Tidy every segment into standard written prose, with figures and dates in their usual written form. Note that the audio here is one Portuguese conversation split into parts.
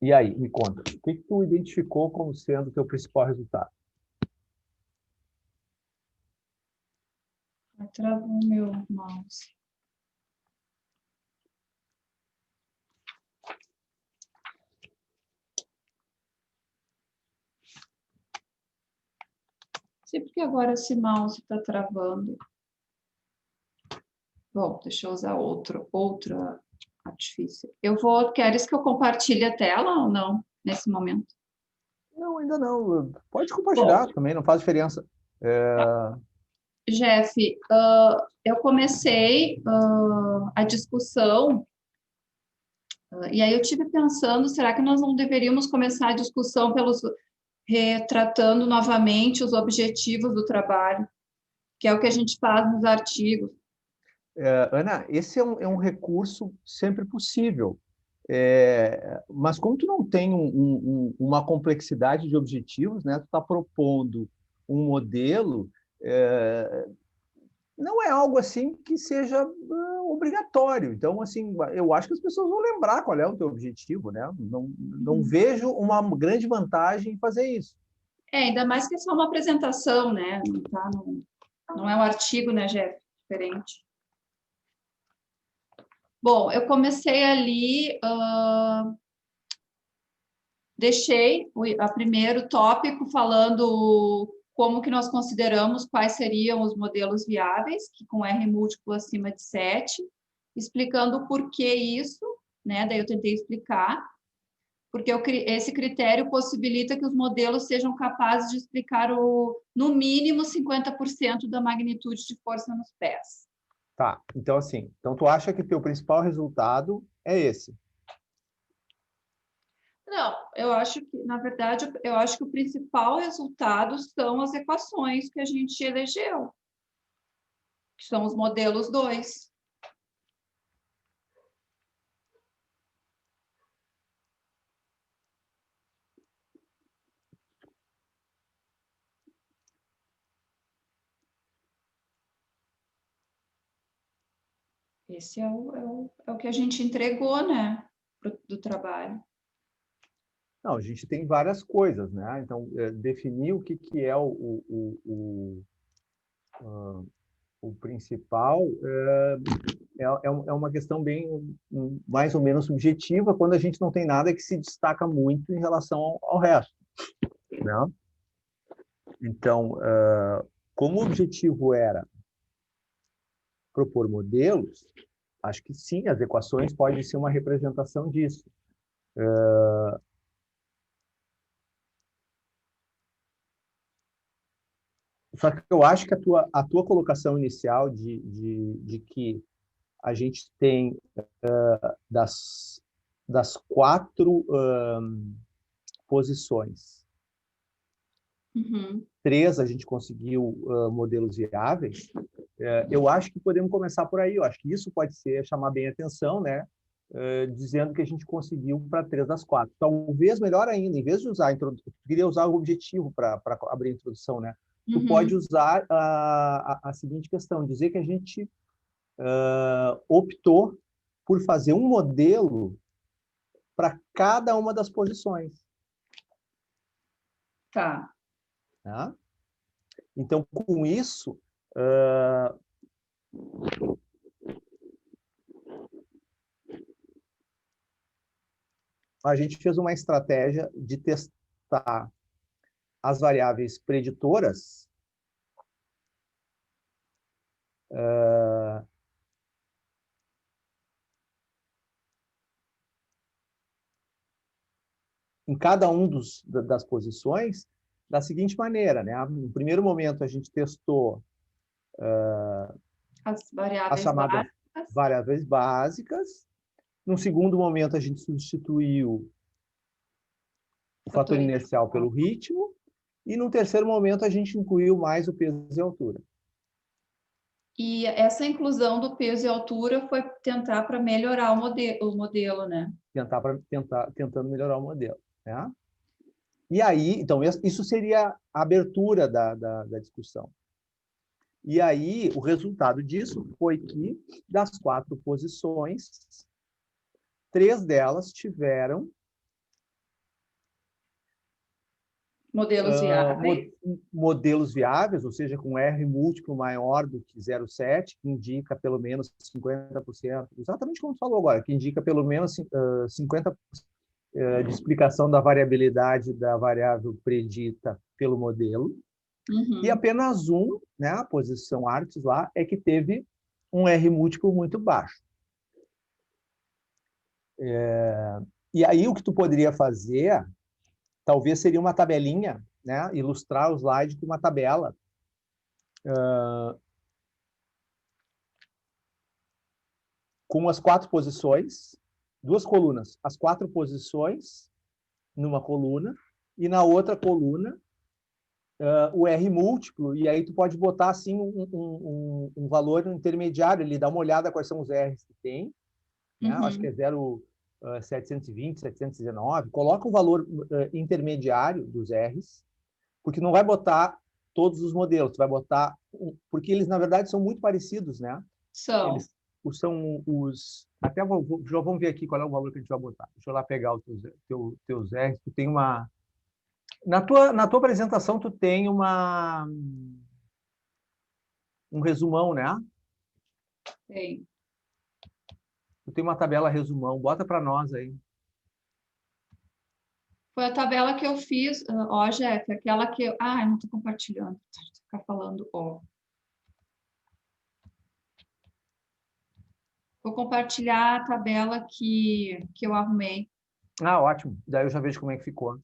E aí, me conta, o que tu identificou como sendo o teu principal resultado? Travou meu mouse. Sei porque agora esse mouse está travando. Bom, deixa eu usar outra artifício. Queres que eu compartilhe a tela ou não, nesse momento? Não, ainda não. Pode Bom, compartilhar também, não faz diferença. Jeff, eu comecei a discussão, e aí eu tive pensando, será que nós não deveríamos começar a discussão retratando novamente os objetivos do trabalho, que é o que a gente faz nos artigos. Ana, esse é um recurso sempre possível. Mas como tu não tem uma complexidade de objetivos, né? Tu está propondo um modelo, não é algo assim que seja obrigatório. Então, assim, eu acho que as pessoas vão lembrar qual é o teu objetivo, né? Não vejo uma grande vantagem em fazer isso. Ainda mais que é só uma apresentação, né? Não é um artigo, né, Jeff? Diferente. Bom, eu comecei ali, deixei o primeiro tópico falando como que nós consideramos quais seriam os modelos viáveis, que com R múltiplo acima de 7, explicando o porquê isso, né? Daí eu tentei explicar, porque esse critério possibilita que os modelos sejam capazes de explicar no mínimo 50% da magnitude de força nos pés. Tá, então assim, então tu acha que teu principal resultado é esse? Não, eu acho que, na verdade, eu acho que o principal resultado são as equações que a gente elegeu, que são os modelos 2. Esse é o que a gente entregou, né, do trabalho. Não, a gente tem várias coisas, né? Então, definir o que é o principal é uma questão bem mais ou menos subjetiva quando a gente não tem nada que se destaca muito em relação ao resto, né? Então, como o objetivo era propor modelos, acho que sim, as equações podem ser uma representação disso. Só que eu acho que a tua colocação inicial de que a gente tem das quatro posições, Uhum. 3 a gente conseguiu modelos viáveis, eu acho que podemos começar por aí. Eu acho que isso pode ser chamar bem a atenção, né? Dizendo que a gente conseguiu para 3 das 4. Talvez melhor ainda, em vez de usar queria usar o objetivo para abrir a introdução, né? Tu pode Uhum. usar a seguinte questão, dizer que a gente optou por fazer um modelo para cada uma das posições. Tá. Tá? Então, com isso, uh, a gente fez uma estratégia de testar as variáveis preditoras em cada um das posições da seguinte maneira, né? No primeiro momento, a gente testou As as variáveis chamadas básicas. variáveis básicas. No segundo momento, a gente substituiu o fator Fator inercial pelo inicial. ritmo. E no terceiro momento, a gente incluiu mais o peso e a altura. E essa inclusão do peso e altura foi tentar para melhorar o modelo, né? Tentando melhorar o modelo. Né? E aí, então, isso seria a abertura da discussão. E aí, o resultado disso foi que, das 4 posições, 3 delas tiveram Modelos viáveis. Modelos viáveis, ou seja, com R múltiplo maior do que 0,7, que indica pelo menos 50%, exatamente como tu falou agora, que indica pelo menos 50% de explicação da variabilidade da variável predita pelo modelo. E apenas um, né, a posição Artes lá, é que teve um R múltiplo muito baixo. E aí o que tu poderia fazer, talvez seria uma tabelinha, né, ilustrar o slide com uma tabela. Com as 4 posições, 2 colunas, as 4 posições numa coluna, e na outra coluna o R múltiplo, e aí tu pode botar assim um valor intermediário, ele dá uma olhada quais são os R's que tem, né? Acho que é 0,720, 719, coloca um valor intermediário dos R's, porque não vai botar todos os modelos, tu vai botar, porque eles na verdade são muito parecidos, né? São. Eles são os, até já vamos ver aqui qual é o valor que a gente vai botar. Deixa eu lá pegar os teus R's, tu tem uma... Na tua apresentação, tu tem um resumão, né? Tem. Tu tem uma tabela resumão. Bota para nós aí. Foi a tabela que eu fiz. Ó, Jeff, aquela que eu... Ah, eu não estou compartilhando. Vou ficar falando, ó. Vou compartilhar a tabela que eu arrumei. Ah, ótimo. Daí eu já vejo como é que ficou.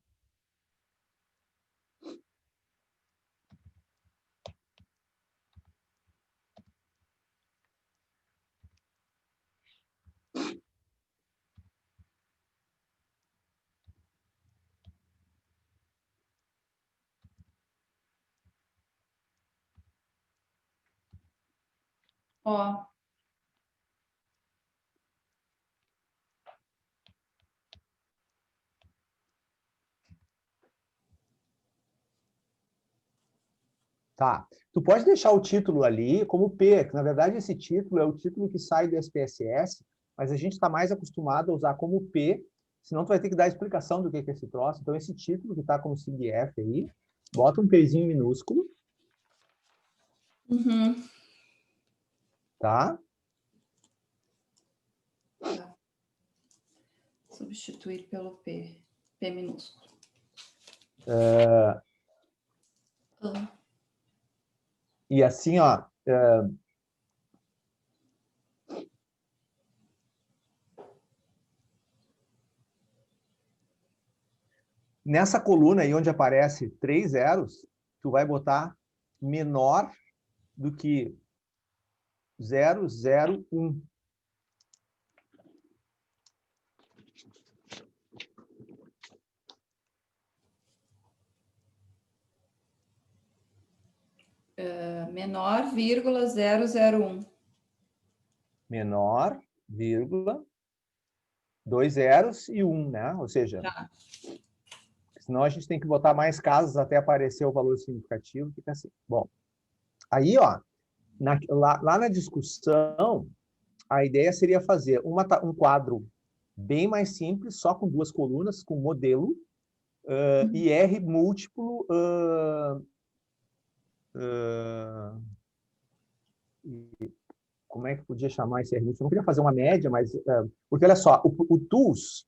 Ó. Tá. Tu pode deixar o título ali como P, que na verdade esse título é o título que sai do SPSS, mas a gente está mais acostumado a usar como P, senão tu vai ter que dar a explicação do que é esse troço. Então esse título que está como SIGF aí, bota um Pzinho minúsculo. Tá? Tá. Substituir pelo P. P minúsculo. E assim, ó, nessa coluna aí onde aparece 3 zeros, tu vai botar menor do que 001. Menor, vírgula, 001. Menor, vírgula, 2 zeros e 1, né? Ou seja, Tá. senão a gente tem que botar mais casas até aparecer o valor significativo, fica assim. Bom, aí, ó, lá na discussão, a ideia seria fazer um quadro bem mais simples, só com 2 colunas, com modelo, e R múltiplo... como é que podia chamar esse R múltiplo? Eu não queria fazer uma média, mas... porque, olha só, o TOOLS,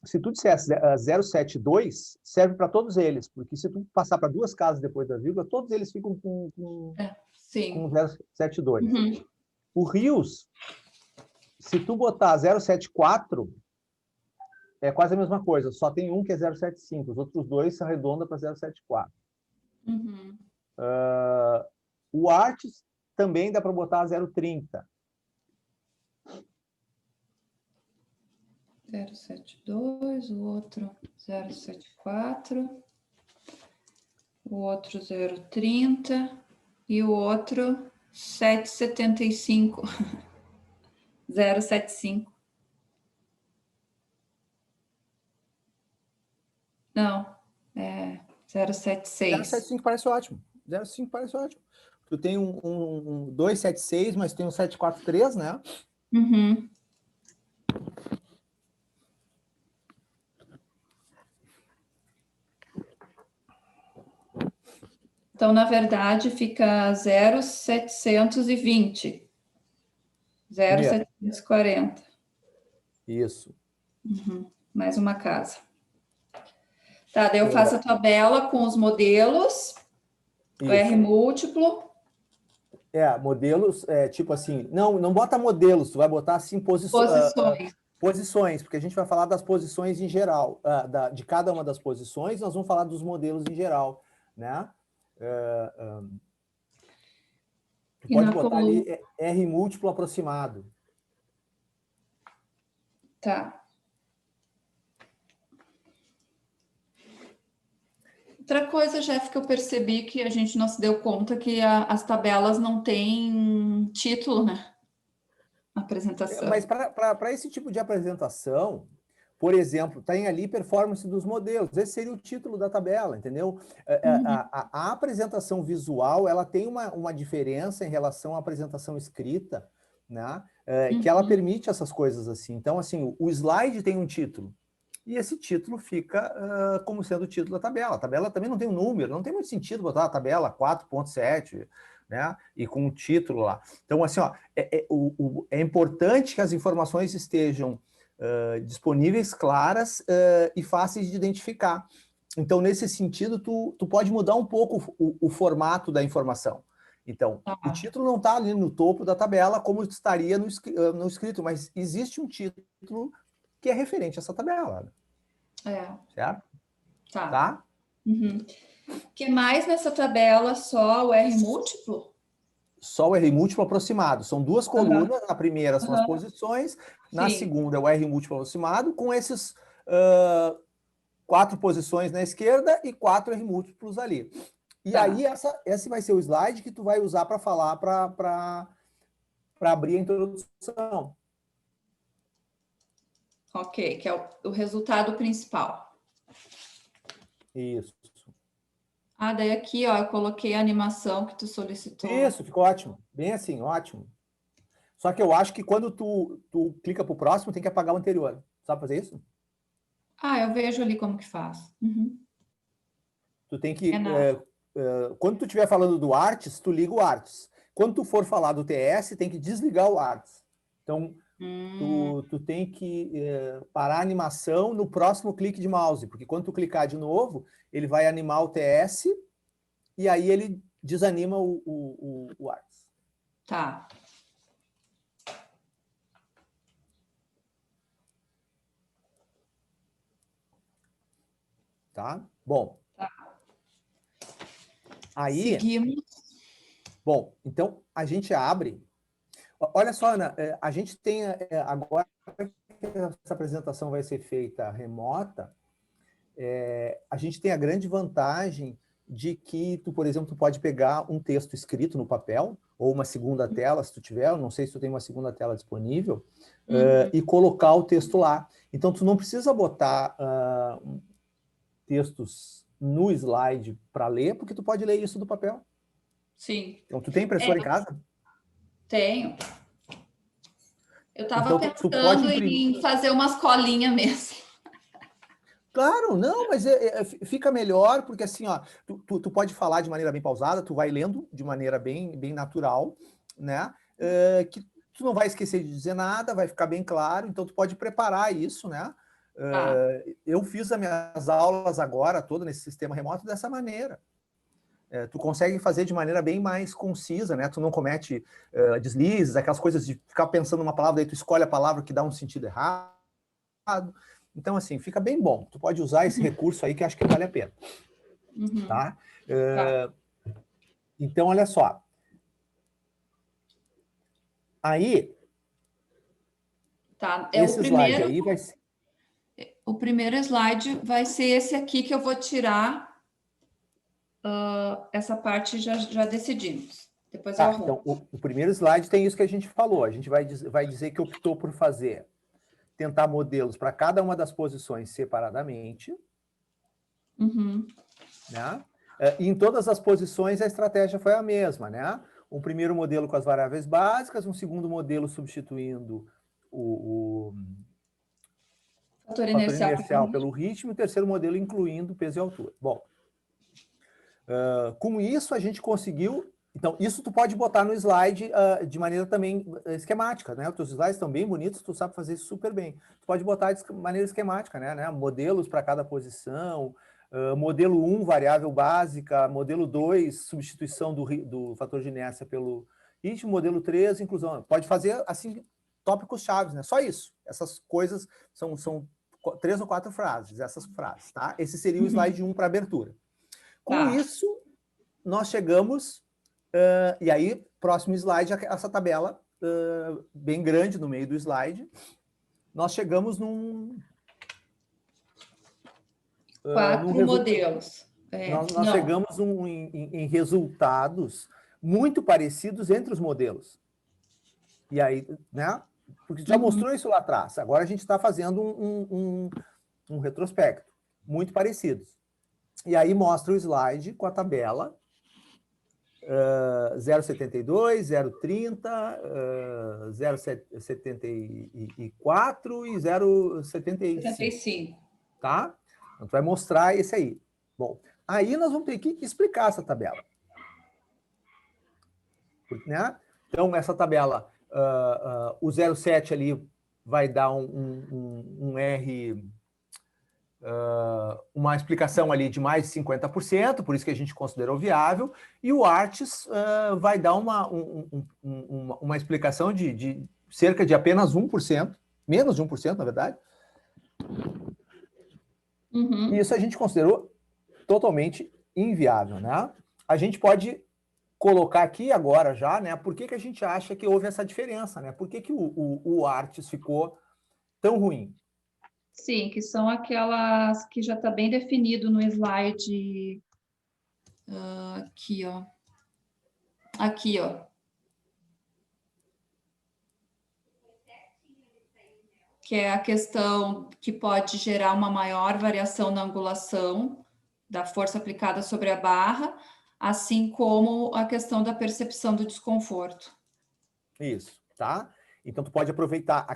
se tu dissesse 072, serve para todos eles, porque se tu passar para 2 casas depois da vírgula, todos eles ficam com 072. O RIOS, se tu botar 074, é quase a mesma coisa, só tem um que é 075, os outros dois se arredondam para 074. O Artes também dá para botar 030. 072, o outro 074, o outro 030 e o outro 775. 075. Não, é 076. 075 parece ótimo. 0,5 parece ótimo. Tu tem um 276, mas tem um 743, né? Então, na verdade, fica 0,720. 0,740. Isso. Mais uma casa. Tá, daí eu faço a tabela com os modelos, o R múltiplo. Modelos, tipo assim, não bota modelos, tu vai botar assim Posições. posições, porque a gente vai falar das posições em geral, de cada uma das posições, nós vamos falar dos modelos em geral, né? Tu pode botar ali R múltiplo aproximado. Tá. Outra coisa, Jeff, que eu percebi que a gente não se deu conta que as tabelas não têm título, né? Apresentação. Mas para esse tipo de apresentação, por exemplo, tem ali performance dos modelos. Esse seria o título da tabela, entendeu? A apresentação visual, ela tem uma diferença em relação à apresentação escrita, né? Que ela permite essas coisas assim. Então, assim, o slide tem um título. E esse título fica como sendo o título da tabela. A tabela também não tem um número, não tem muito sentido botar a tabela 4.7, né? E com um título lá. Então, assim, ó, é importante que as informações estejam disponíveis, claras e fáceis de identificar. Então, nesse sentido, tu pode mudar um pouco o formato da informação. Então, o título não está ali no topo da tabela como estaria no escrito, mas existe um título que é referente a essa tabela. Certo? Tá? O que mais nessa tabela? Só o R múltiplo? Só o R múltiplo aproximado. São duas colunas. Na primeira são as posições, na segunda é o R múltiplo aproximado, com esses 4 posições na esquerda e 4 R múltiplos ali. E aí, esse vai ser o slide que tu vai usar para falar, para abrir a introdução. Ok, que é o resultado principal. Isso. Daí aqui, ó, eu coloquei a animação que tu solicitou. Isso, ficou ótimo. Bem assim, ótimo. Só que eu acho que quando tu clica para o próximo, tem que apagar o anterior. Sabe fazer isso? Eu vejo ali como que faz. Tu tem que... quando tu estiver falando do Arts, tu liga o Arts. Quando tu for falar do TS, tem que desligar o Arts. Então, tu tem que parar a animação no próximo clique de mouse, porque quando tu clicar de novo, ele vai animar o TS e aí ele desanima o Arts. Tá. Tá? Bom. Tá. Aí... Seguimos. Bom, então a gente abre... Olha só, Ana, a gente tem agora que essa apresentação vai ser feita remota, a gente tem a grande vantagem de que tu, por exemplo, tu pode pegar um texto escrito no papel, ou uma segunda tela, se tu tiver, eu não sei se tu tem uma segunda tela disponível, e colocar o texto lá. Então, tu não precisa botar textos no slide para ler, porque tu pode ler isso do papel. Sim. Então, tu tem impressora em casa? Tenho. Eu estava Então, pensando em fazer umas colinhas mesmo. Claro, não, mas fica melhor, porque assim, ó, tu pode falar de maneira bem pausada, tu vai lendo de maneira bem natural, né? Que tu não vai esquecer de dizer nada, vai ficar bem claro, então tu pode preparar isso, né? Eu fiz as minhas aulas agora, toda nesse sistema remoto, dessa maneira. Tu consegue fazer de maneira bem mais concisa, né? Tu não comete deslizes, aquelas coisas de ficar pensando numa palavra, daí tu escolhe a palavra que dá um sentido errado. Então, assim, fica bem bom. Tu pode usar esse recurso aí que acho que vale a pena. Tá? Então, olha só. Aí, esse slide aí vai ser... O primeiro slide vai ser esse aqui que eu vou tirar. Essa parte já decidimos. Depois eu arrumo. Então, o primeiro slide tem isso que a gente falou. A gente vai dizer que optou por tentar modelos para cada uma das posições separadamente. Né? E em todas as posições a estratégia foi a mesma, né? Um primeiro modelo com as variáveis básicas, um segundo modelo substituindo o fator inercial pelo ritmo, e o terceiro modelo incluindo peso e altura. Bom, Com isso, a gente conseguiu... Então, isso tu pode botar no slide de maneira também esquemática, né? Os teus slides estão bem bonitos, tu sabe fazer isso super bem. Tu pode botar de maneira esquemática, né? Modelos para cada posição, modelo 1, variável básica, modelo 2, substituição do fator de inércia pelo ritmo, modelo 3, inclusão. Pode fazer, assim, tópicos chaves, né? Só isso. Essas coisas são 3 ou 4 frases, essas frases, tá? Esse seria o slide 1 para abertura. Com isso, nós chegamos... e aí, próximo slide, essa tabela bem grande no meio do slide. Nós chegamos num... 4 modelos. Nós chegamos em resultados muito parecidos entre os modelos. E aí, né? Porque já mostrou isso lá atrás. Agora a gente está fazendo um retrospecto. Muito parecidos. E aí mostra o slide com a tabela 0,72, 0,30, 0,74 e 0,75. Tá? Então, tu vai mostrar esse aí. Bom, aí nós vamos ter que explicar essa tabela. Né? Então, essa tabela, o 0,7 ali vai dar um R... uma explicação ali de mais de 50%, por isso que a gente considerou viável, e o Artes vai dar uma explicação de cerca de apenas 1%, menos de 1%, na verdade. E isso a gente considerou totalmente inviável, né? A gente pode colocar aqui agora já, né? Por que a gente acha que houve essa diferença, né? Por que o Artes ficou tão ruim? Sim, que são aquelas que já está bem definido no slide aqui, ó. Aqui, ó. Que é a questão que pode gerar uma maior variação na angulação da força aplicada sobre a barra, assim como a questão da percepção do desconforto. Isso, tá? Então, tu pode aproveitar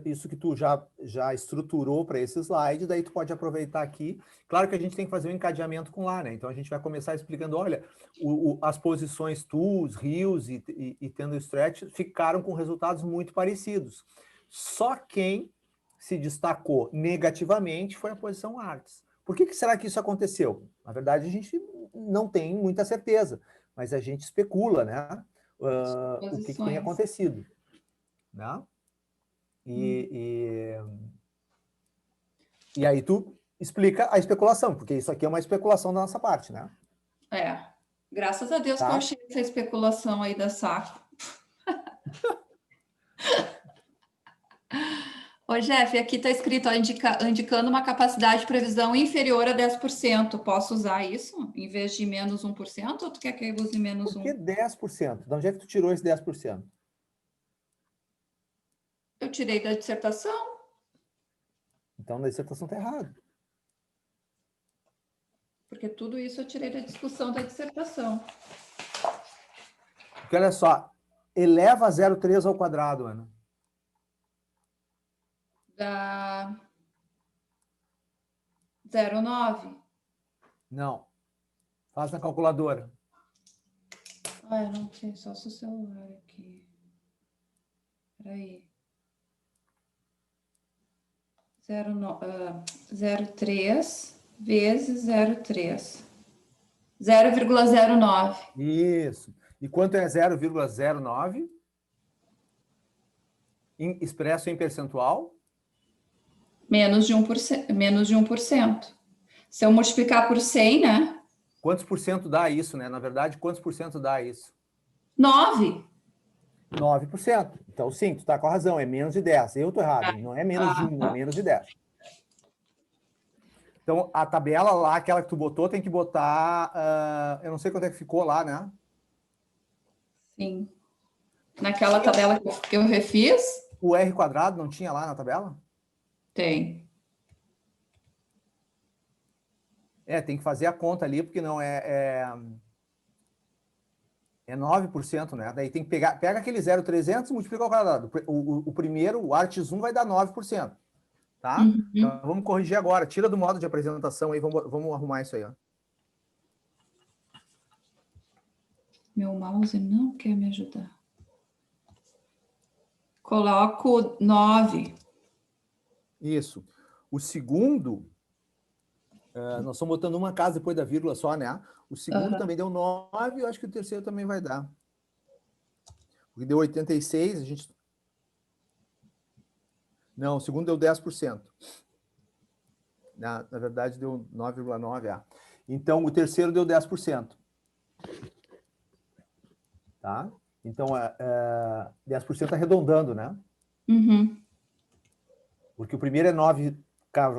isso que tu já estruturou para esse slide, daí tu pode aproveitar aqui. Claro que a gente tem que fazer um encadeamento com lá, né? Então, a gente vai começar explicando, olha, as posições tools, rios e tendo stretch ficaram com resultados muito parecidos. Só quem se destacou negativamente foi a posição Artes. Por que será que isso aconteceu? Na verdade, a gente não tem muita certeza, mas a gente especula, né? O que tem acontecido. Né? E aí tu explica a especulação, porque isso aqui é uma especulação da nossa parte, né? Graças a Deus que eu achei essa especulação aí da Saco. Ô, Jeff, aqui está escrito, ó, indicando uma capacidade de previsão inferior a 10%. Posso usar isso em vez de menos 1%? Ou tu quer que eu use menos 1%? Por que 10%? De onde é que tu tirou esse 10%? Eu tirei da dissertação. Então, na dissertação está errado. Porque tudo isso eu tirei da discussão da dissertação. Porque, olha só, eleva 0,3 ao quadrado, Ana. Dá 0,9. Não. Faz na calculadora. Eu não sei, só se o celular aqui. Espera aí. 0,3 vezes 0,3. 0,09. Isso. E quanto é 0,09? Expresso em percentual? Menos de 1%. Menos de 1%. Se eu multiplicar por 100, né? Quantos por cento dá isso, né? Na verdade, quantos por cento dá isso? 9. 9%. Então, sim, tu está com a razão, é menos de 10. Eu estou errado, não é menos de 1, é menos de 10. Então, a tabela lá, aquela que tu botou, tem que botar... eu não sei quanto é que ficou lá, né? Sim. Naquela tabela que eu refiz? O R quadrado não tinha lá na tabela? Tem. Tem que fazer a conta ali, porque não é 9%, né? Daí tem que pega aquele 0,300 e multiplica ao quadrado. O primeiro, o Artes 1, vai dar 9%. Tá? Então, vamos corrigir agora. Tira do modo de apresentação aí, vamos arrumar isso aí. Ó. Meu mouse não quer me ajudar. Coloco 9. Isso. O segundo, nós estamos botando uma casa depois da vírgula só, né? O segundo também deu 9, eu acho que o terceiro também vai dar. Porque deu 86, a gente... Não, o segundo deu 10%. Na verdade, deu 9,9. Então, o terceiro deu 10%. Tá? Então, 10% arredondando, né? Uhum. Porque o primeiro é 9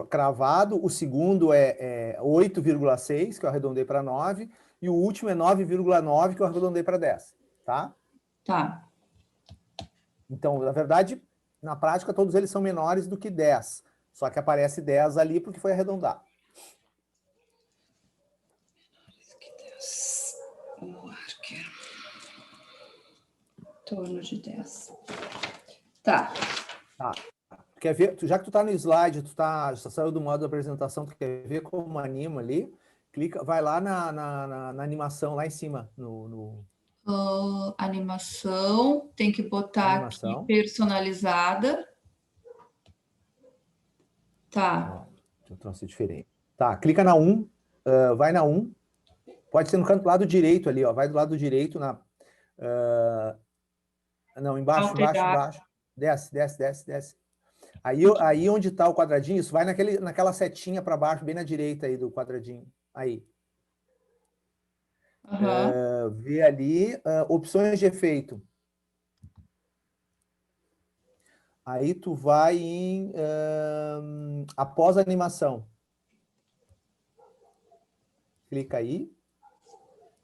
cravado, o segundo é 8,6, que eu arredondei para 9, e o último é 9,9, que eu arredondei para 10. Tá? Tá. Então, na verdade, na prática, todos eles são menores do que 10. Só que aparece 10 ali porque foi arredondar. O arqueiro. Em torno de 10. Tá. Tá. Quer ver? Já que tu tá no slide, já saiu do modo da apresentação, tu quer ver como anima ali? Clica, vai lá na animação, lá em cima, Animação, tem que botar animação. aqui personalizada. Tá. Deixa eu trouxe diferente. Tá, clica na 1, vai na 1. Pode ser no canto do lado direito ali, ó. Vai do lado direito na. Não, embaixo, Alterar. embaixo. Desce. Aí onde está o quadradinho, isso vai naquela setinha para baixo, bem na direita aí do quadradinho. Aí. Vê ali, opções de efeito. Aí tu vai em após a animação. Clica aí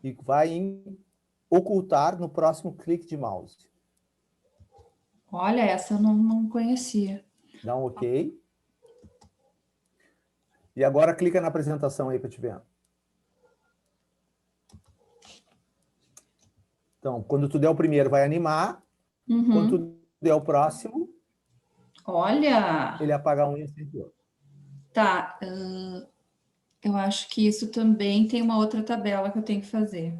e vai em ocultar no próximo clique de mouse. Olha, essa eu não conhecia. Dá um OK. E agora clica na apresentação aí para te ver. Então, quando tu der o primeiro, vai animar. Quando tu der o próximo, olha, ele apaga um e acende o outro. Tá. Eu acho que isso também tem uma outra tabela que eu tenho que fazer.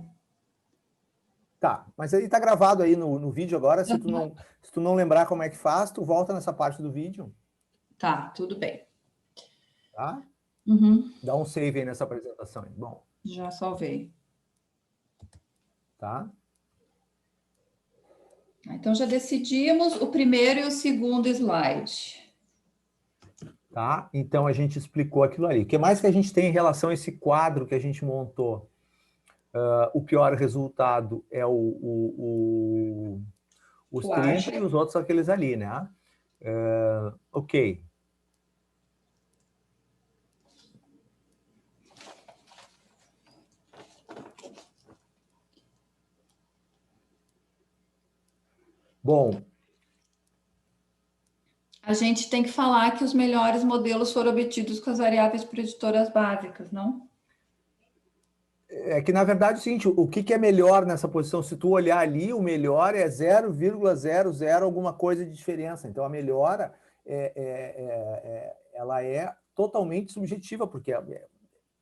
Tá, mas aí tá gravado aí no vídeo agora. Se tu não lembrar como é que faz, tu volta nessa parte do vídeo. Tá, tudo bem. Tá? Uhum. Dá um save aí nessa apresentação. Bom. Já salvei. Tá? Então, já decidimos o primeiro e o segundo slide. Tá? Então, a gente explicou aquilo ali. O que mais que a gente tem em relação a esse quadro que a gente montou? O pior resultado é os 30 e os outros são aqueles ali, né? Ok. Bom. A gente tem que falar que os melhores modelos foram obtidos com as variáveis preditoras básicas, não? É que, na verdade, é o seguinte, o que é melhor nessa posição? Se tu olhar ali, o melhor é 0,00 alguma coisa de diferença. Então, a melhora ela é totalmente subjetiva, porque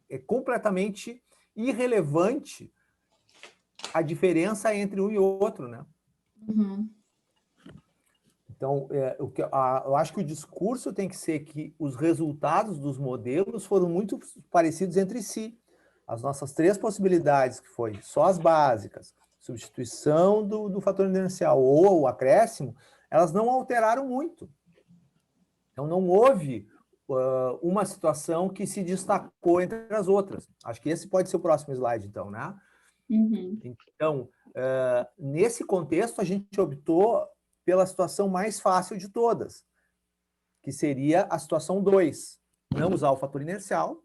é completamente irrelevante a diferença entre um e outro, né? Uhum. Então, eu acho que o discurso tem que ser que os resultados dos modelos foram muito parecidos entre si. As nossas 3 possibilidades, que foi só as básicas, substituição do fator inercial ou o acréscimo, elas não alteraram muito. Então, não houve uma situação que se destacou entre as outras. Acho que esse pode ser o próximo slide, então, né? Uhum. Então, nesse contexto, a gente optou pela situação mais fácil de todas, que seria a situação 2. Não usar o fator inercial,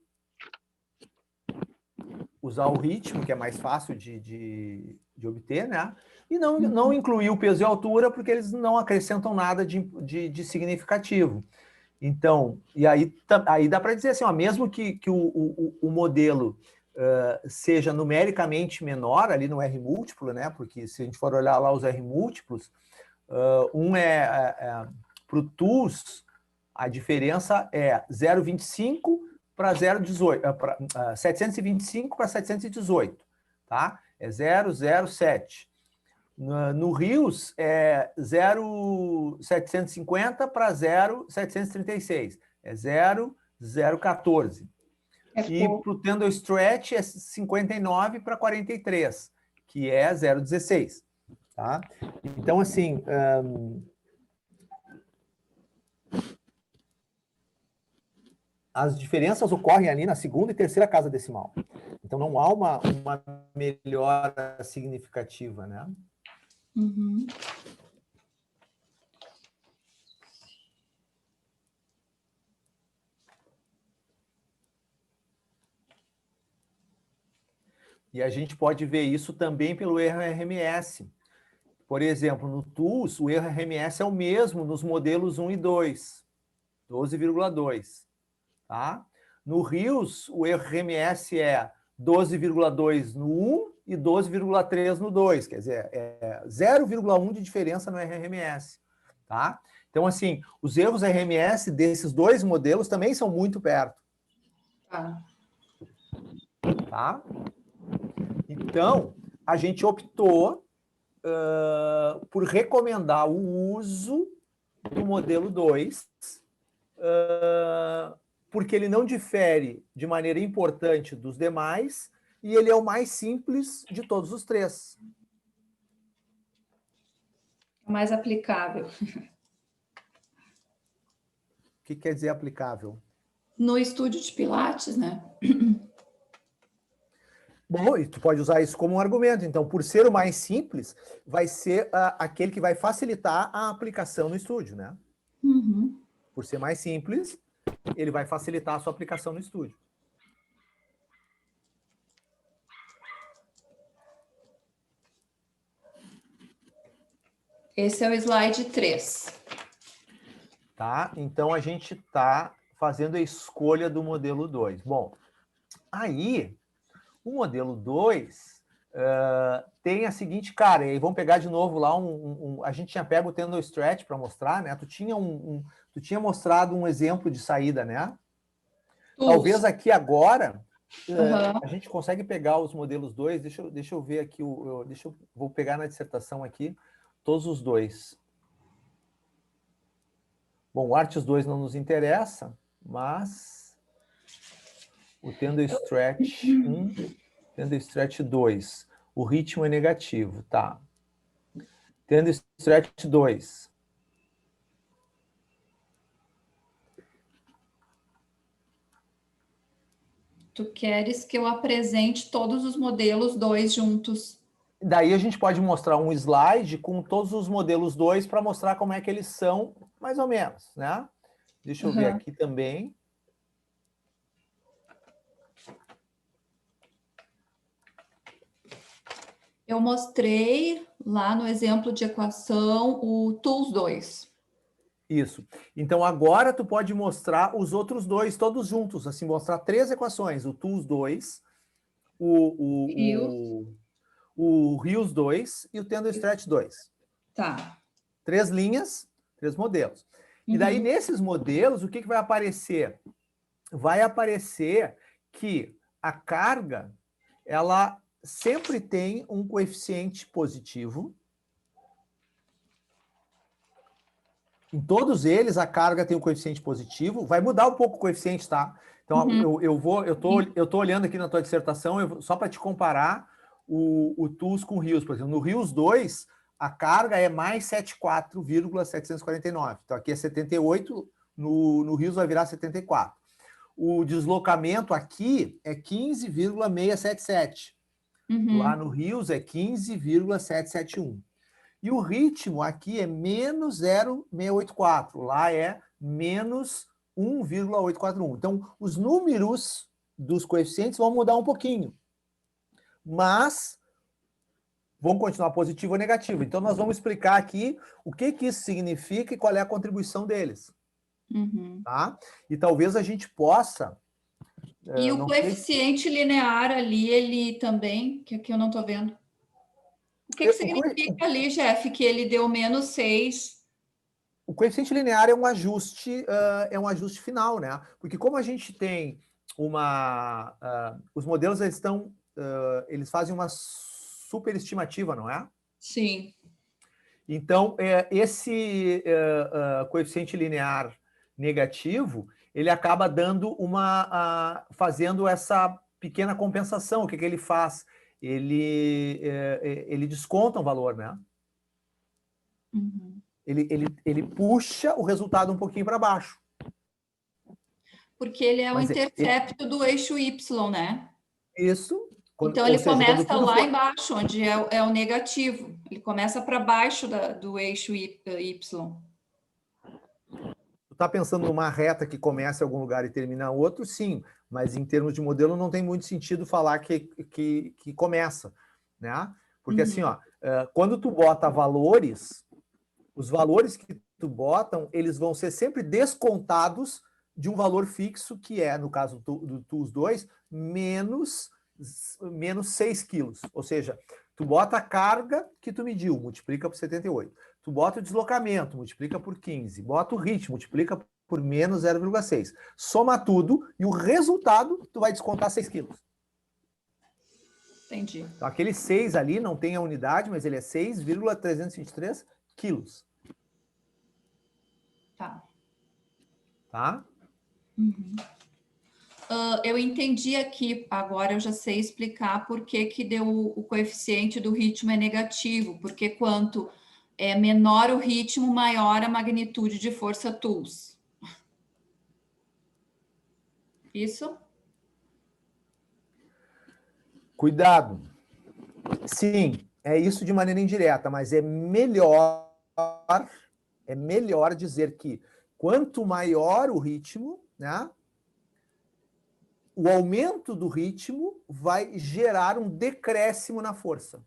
usar o ritmo, que é mais fácil de obter, né? E não incluir o peso e a altura, porque eles não acrescentam nada de significativo. Então, e aí dá para dizer assim, ó, mesmo que o modelo seja numericamente menor ali no R múltiplo, né? Porque se a gente for olhar lá os R múltiplos, para o TUS, a diferença é 0,25 para 0,18, 725 para 718, tá? é 0,07. No Rios, é 0,750 para 0,736. É 0,014. E para o Tendo Stretch é 59 para 43, que é 0,16. Tá? Então, assim, as diferenças ocorrem ali na segunda e terceira casa decimal. Então, não há uma melhora significativa, né? Uhum. E a gente pode ver isso também pelo erro RMS. Por exemplo, no TUS, o erro RMS é o mesmo nos modelos 1 e 2, 12,2. Tá? No Rios, o erro RMS é 12,2 no 1 e 12,3 no 2, quer dizer, é 0,1 de diferença no erro RMS. Tá? Então, assim, os erros RMS desses dois modelos também são muito perto. Tá? Então, a gente optou por recomendar o uso do modelo 2, porque ele não difere de maneira importante dos demais e ele é o mais simples de todos os três. Mais aplicável. O que quer dizer aplicável? No estúdio de Pilates, né? Bom, e tu pode usar isso como um argumento. Então, por ser o mais simples, vai ser aquele que vai facilitar a aplicação no estúdio, né? Uhum. Por ser mais simples, ele vai facilitar a sua aplicação no estúdio. Esse é o slide 3. Tá? Então, a gente está fazendo a escolha do modelo 2. Bom, aí, o modelo 2 tem a seguinte, cara, e aí vamos pegar de novo lá a gente tinha pego o Tendo Stretch para mostrar, né? Tu tinha mostrado um exemplo de saída, né? Talvez aqui agora a gente consegue pegar os modelos 2. Deixa eu ver aqui, vou pegar na dissertação aqui todos os dois. Bom, o Artes 2 não nos interessa, mas o Tendo Stretch 1, Tendo Stretch 2, o ritmo é negativo, tá? Tendo Stretch 2. Tu queres que eu apresente todos os modelos 2 juntos? Daí a gente pode mostrar um slide com todos os modelos 2 para mostrar como é que eles são, mais ou menos, né? Deixa eu ver aqui também. Eu mostrei lá no exemplo de equação o Tools 2. Isso. Então, agora tu pode mostrar os outros dois todos juntos, assim, mostrar 3 equações, o Tools 2, o Rios 2 e o Tendo Stretch 2. Tá. 3 linhas, 3 modelos. E daí, nesses modelos, o que vai aparecer? Vai aparecer que a carga, ela sempre tem um coeficiente positivo. Em todos eles, a carga tem um coeficiente positivo. Vai mudar um pouco o coeficiente, tá? Então, eu tô olhando aqui na tua dissertação, só para te comparar o TUS com o Rios, por exemplo. No Rios 2, a carga é mais 74,749. Então, aqui é 78, no Rios vai virar 74. O deslocamento aqui é 15,677. Lá no Rios é 15,771. E o ritmo aqui é menos 0,684. Lá é menos 1,841. Então, os números dos coeficientes vão mudar um pouquinho. Mas vão continuar positivo ou negativo. Então, nós vamos explicar aqui o que isso significa e qual é a contribuição deles. Tá? E talvez a gente possa... E o coeficiente linear ali, ele também, que aqui eu não estou vendo. O que significa ali, Jeff, que ele deu menos 6? O coeficiente linear é um ajuste final, né? Porque como a gente tem os modelos eles fazem uma superestimativa, não é? Sim. Então, esse coeficiente linear negativo, ele acaba dando fazendo essa pequena compensação. O que ele faz? Ele desconta um valor, né? Uhum. Ele puxa o resultado um pouquinho para baixo. Porque ele é o intercepto do eixo Y, né? Isso. Então, ele começa lá embaixo, onde é o negativo. Ele começa para baixo do eixo Y. Tu está pensando numa reta que começa em algum lugar e termina em outro? Sim, mas em termos de modelo não tem muito sentido falar que começa, né? Porque assim, ó, quando tu bota valores, os valores que tu botam, eles vão ser sempre descontados de um valor fixo, que é, no caso do TOOLS 2, menos 6 quilos. Ou seja, tu bota a carga que tu mediu, multiplica por 78. Tu bota o deslocamento, multiplica por 15. Bota o ritmo, multiplica por menos 0,6. Soma tudo e o resultado tu vai descontar 6 quilos. Entendi. Então, aquele 6 ali não tem a unidade, mas ele é 6,323 quilos. Tá. Tá? Uhum. Eu entendi aqui, agora eu já sei explicar por que deu o coeficiente do ritmo é negativo, porque quanto é menor o ritmo, maior a magnitude de força TOOLS. Isso? Cuidado. Sim, é isso de maneira indireta, mas é melhor dizer que quanto maior o ritmo, né, o aumento do ritmo vai gerar um decréscimo na força.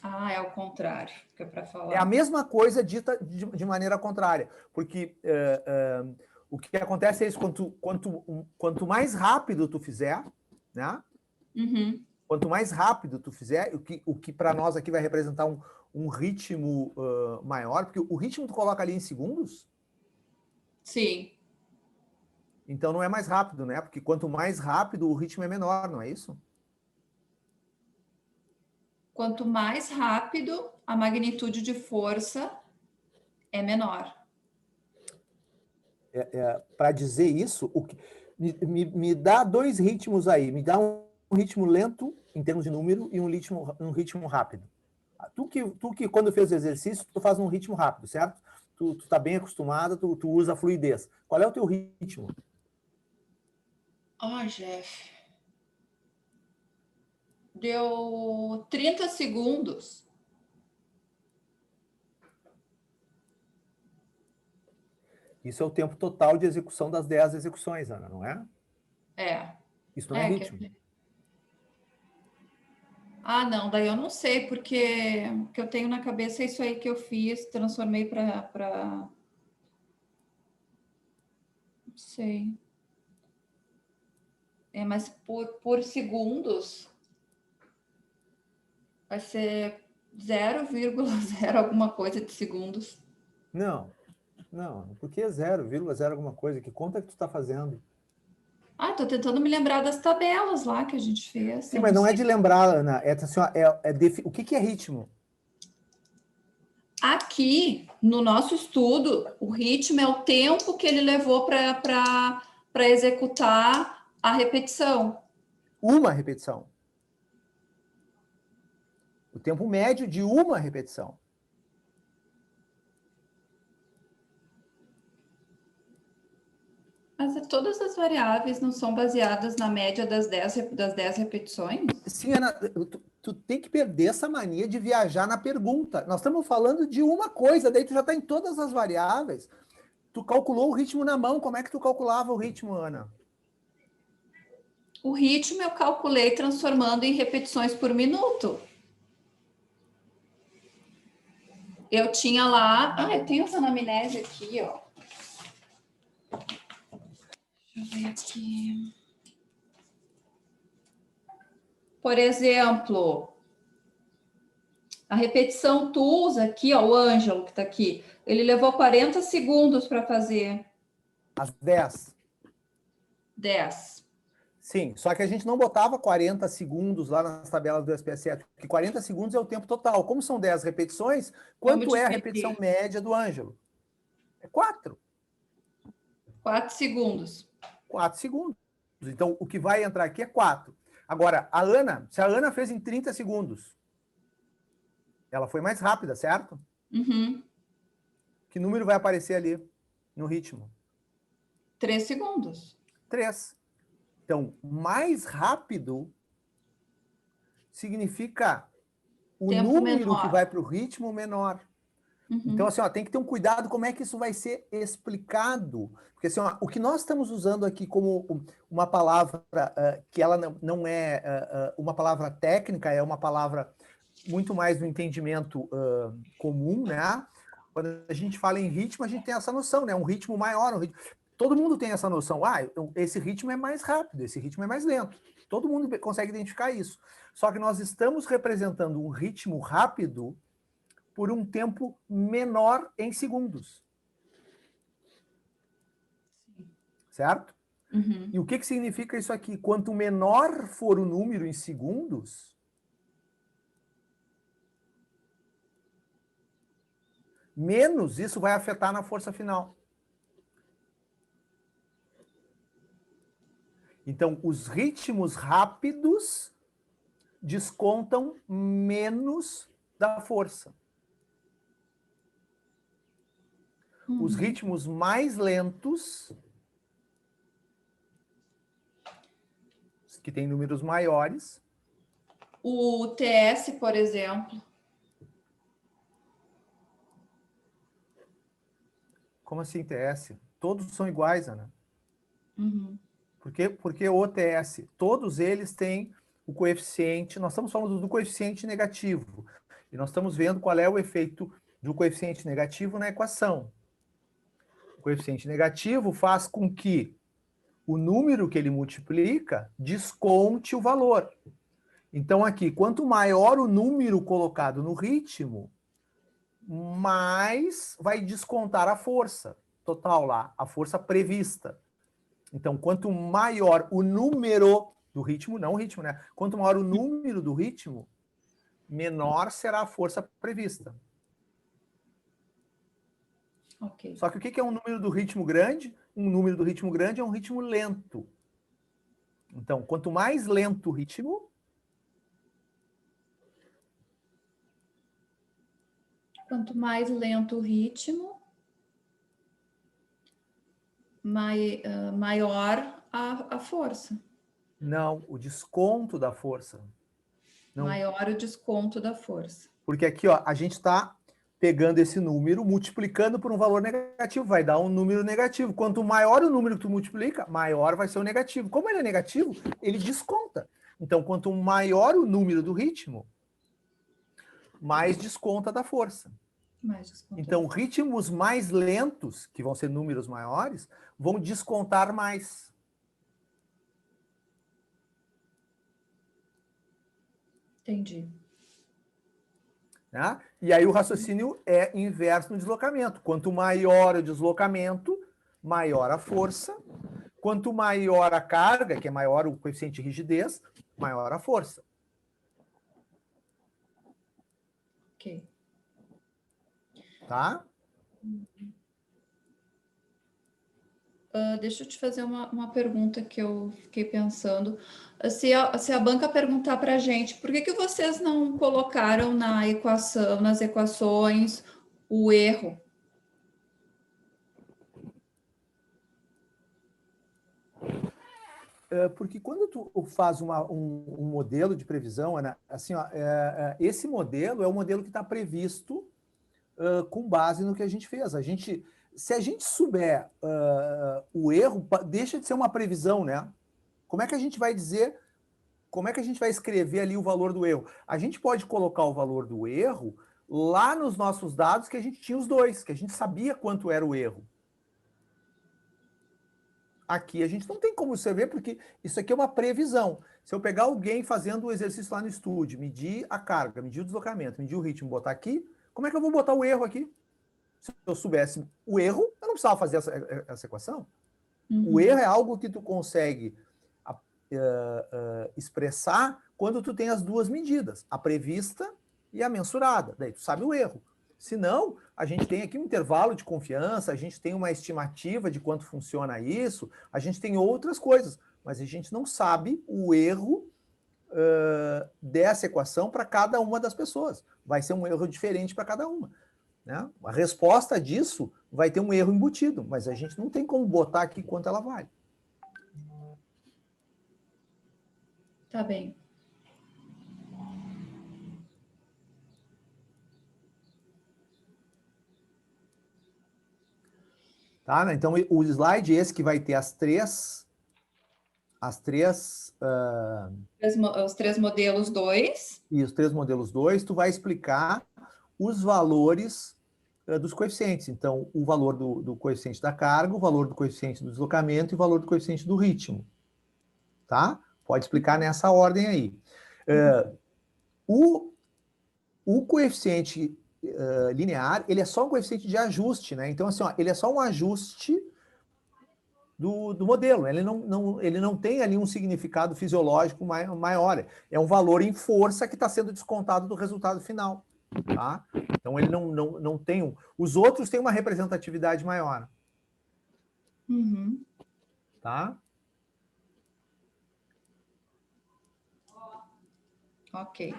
Ah, é o contrário, que é para falar. É a mesma coisa dita de maneira contrária, porque o que acontece é isso, quanto mais rápido tu fizer, né? Uhum. Quanto mais rápido tu fizer, o que para nós aqui vai representar um ritmo maior, porque o ritmo tu coloca ali em segundos. Sim. Então não é mais rápido, né? Porque quanto mais rápido, o ritmo é menor, não é isso? Quanto mais rápido, a magnitude de força é menor. Para dizer isso, me dá 2 ritmos aí. Me dá um ritmo lento, em termos de número, e um ritmo rápido. Tu que quando fez o exercício, tu faz um ritmo rápido, certo? Tu tá bem acostumado, tu usa a fluidez. Qual é o teu ritmo? Jeff. Deu 30 segundos. Isso é o tempo total de execução das 10 execuções, Ana, não é? É. Isso não é ritmo. Não, daí eu não sei, porque o que eu tenho na cabeça é isso aí que eu fiz, transformei para... Não sei. Mas por segundos vai ser 0,0 alguma coisa de segundos. Não, porque é 0,0 alguma coisa. Que conta que tu está fazendo? Tô tentando me lembrar das tabelas lá que a gente fez. Sim, mas não é de lembrar, Ana. Assim, o que é ritmo? Aqui, no nosso estudo, o ritmo é o tempo que ele levou para executar a repetição. Uma repetição. O tempo médio de uma repetição. Mas todas as variáveis não são baseadas na média das 10 repetições? Sim, Ana, tu tem que perder essa mania de viajar na pergunta. Nós estamos falando de uma coisa, daí tu já está em todas as variáveis. Tu calculou o ritmo na mão, como é que tu calculava o ritmo, Ana? O ritmo eu calculei transformando em repetições por minuto. Eu tinha lá... eu tenho essa anamnese aqui, ó. Deixa eu ver aqui. Por exemplo, a repetição TOOLS aqui, ó, o Ângelo que está aqui, ele levou 40 segundos para fazer. As 10. 10. Sim, só que a gente não botava 40 segundos lá nas tabelas do SPSS, porque 40 segundos é o tempo total. Como são 10 repetições, quanto é a repetição média do Ângelo? É 4. 4 segundos. 4 segundos. Então, o que vai entrar aqui é 4. Agora, a Ana, se a Ana fez em 30 segundos, ela foi mais rápida, certo? Uhum. Que número vai aparecer ali no ritmo? 3 segundos. 3. Então, mais rápido significa o Tempo número menor. que vai para o ritmo menor. Uhum. Então, assim, ó, tem que ter um cuidado como é que isso vai ser explicado. Porque, assim, ó, o que nós estamos usando aqui como uma palavra que ela não é uma palavra técnica, é uma palavra muito mais no entendimento comum, né? Quando a gente fala em ritmo, a gente tem essa noção, né? Um ritmo maior, todo mundo tem essa noção. Esse ritmo é mais rápido, esse ritmo é mais lento. Todo mundo consegue identificar isso. Só que nós estamos representando um ritmo rápido por um tempo menor em segundos. Certo? Uhum. E o que significa isso aqui? Quanto menor for o número em segundos, menos isso vai afetar na força final. Então, os ritmos rápidos descontam menos da força. Uhum. Os ritmos mais lentos, que têm números maiores. O TS, por exemplo. Como assim TS? Todos são iguais, Ana. Uhum. Porque o TS, todos eles têm o coeficiente, nós estamos falando do coeficiente negativo, e nós estamos vendo qual é o efeito do coeficiente negativo na equação. O coeficiente negativo faz com que o número que ele multiplica desconte o valor. Então, aqui, quanto maior o número colocado no ritmo, mais vai descontar a força total lá, a força prevista. Então, quanto maior o número do ritmo, não o ritmo, né? Quanto maior o número do ritmo, menor será a força prevista. Ok. Só que o que é um número do ritmo grande? Um número do ritmo grande é um ritmo lento. Então, quanto mais lento o ritmo, Quanto mais lento o ritmo, maior a força. não, o desconto da força. Não. Maior o desconto da força. Porque aqui, ó, a gente está pegando esse número, multiplicando por um valor negativo, vai dar um número negativo. Quanto maior o número que tu multiplica, maior vai ser o negativo. Como ele é negativo, ele desconta. Então, quanto maior o número do ritmo, mais desconta da força. Então, ritmos mais lentos, que vão ser números maiores, vão descontar mais. Entendi. Né? E aí o raciocínio é inverso no deslocamento. Quanto maior o deslocamento, maior a força. Quanto maior a carga, que é maior o coeficiente de rigidez, maior a força. Ok. Tá? Deixa eu te fazer uma pergunta que eu fiquei pensando. Se a banca perguntar para a gente, por que vocês não colocaram na equação, nas equações, o erro? Porque quando tu faz um modelo de previsão, Ana, assim, ó, esse modelo é o modelo que está previsto com base no que a gente fez. Se a gente souber o erro, deixa de ser uma previsão, né? Como é que a gente vai dizer, como é que a gente vai escrever ali o valor do erro? A gente pode colocar o valor do erro lá nos nossos dados que a gente tinha os dois, que a gente sabia quanto era o erro. Aqui a gente não tem como você ver, porque isso aqui é uma previsão. Se eu pegar alguém fazendo o exercício lá no estúdio, medir a carga, medir o deslocamento, medir o ritmo, botar aqui, como é que eu vou botar o erro aqui? Se eu soubesse o erro, eu não precisava fazer essa equação. Uhum. O erro é algo que tu consegue expressar quando tu tem as duas medidas, a prevista e a mensurada. Daí tu sabe o erro. Se não, a gente tem aqui um intervalo de confiança, a gente tem uma estimativa de quanto funciona isso, a gente tem outras coisas, mas a gente não sabe o erro dessa equação para cada uma das pessoas. Vai ser um erro diferente para cada uma. Né? A resposta disso vai ter um erro embutido, mas a gente não tem como botar aqui quanto ela vale. Tá bem. Tá? Então, o slide esse que vai ter os três modelos 2. E os 3 modelos 2, tu vai explicar os valores dos coeficientes. Então, o valor do coeficiente da carga, o valor do coeficiente do deslocamento e o valor do coeficiente do ritmo. Tá? Pode explicar nessa ordem aí. O coeficiente linear, ele é só um coeficiente de ajuste, né? Então, assim, ó, ele é só um ajuste do modelo. Ele não tem ali um significado fisiológico maior. É um valor em força que está sendo descontado do resultado final. Tá? Então, ele não tem... Os outros têm uma representatividade maior. Uhum. Tá? Ok.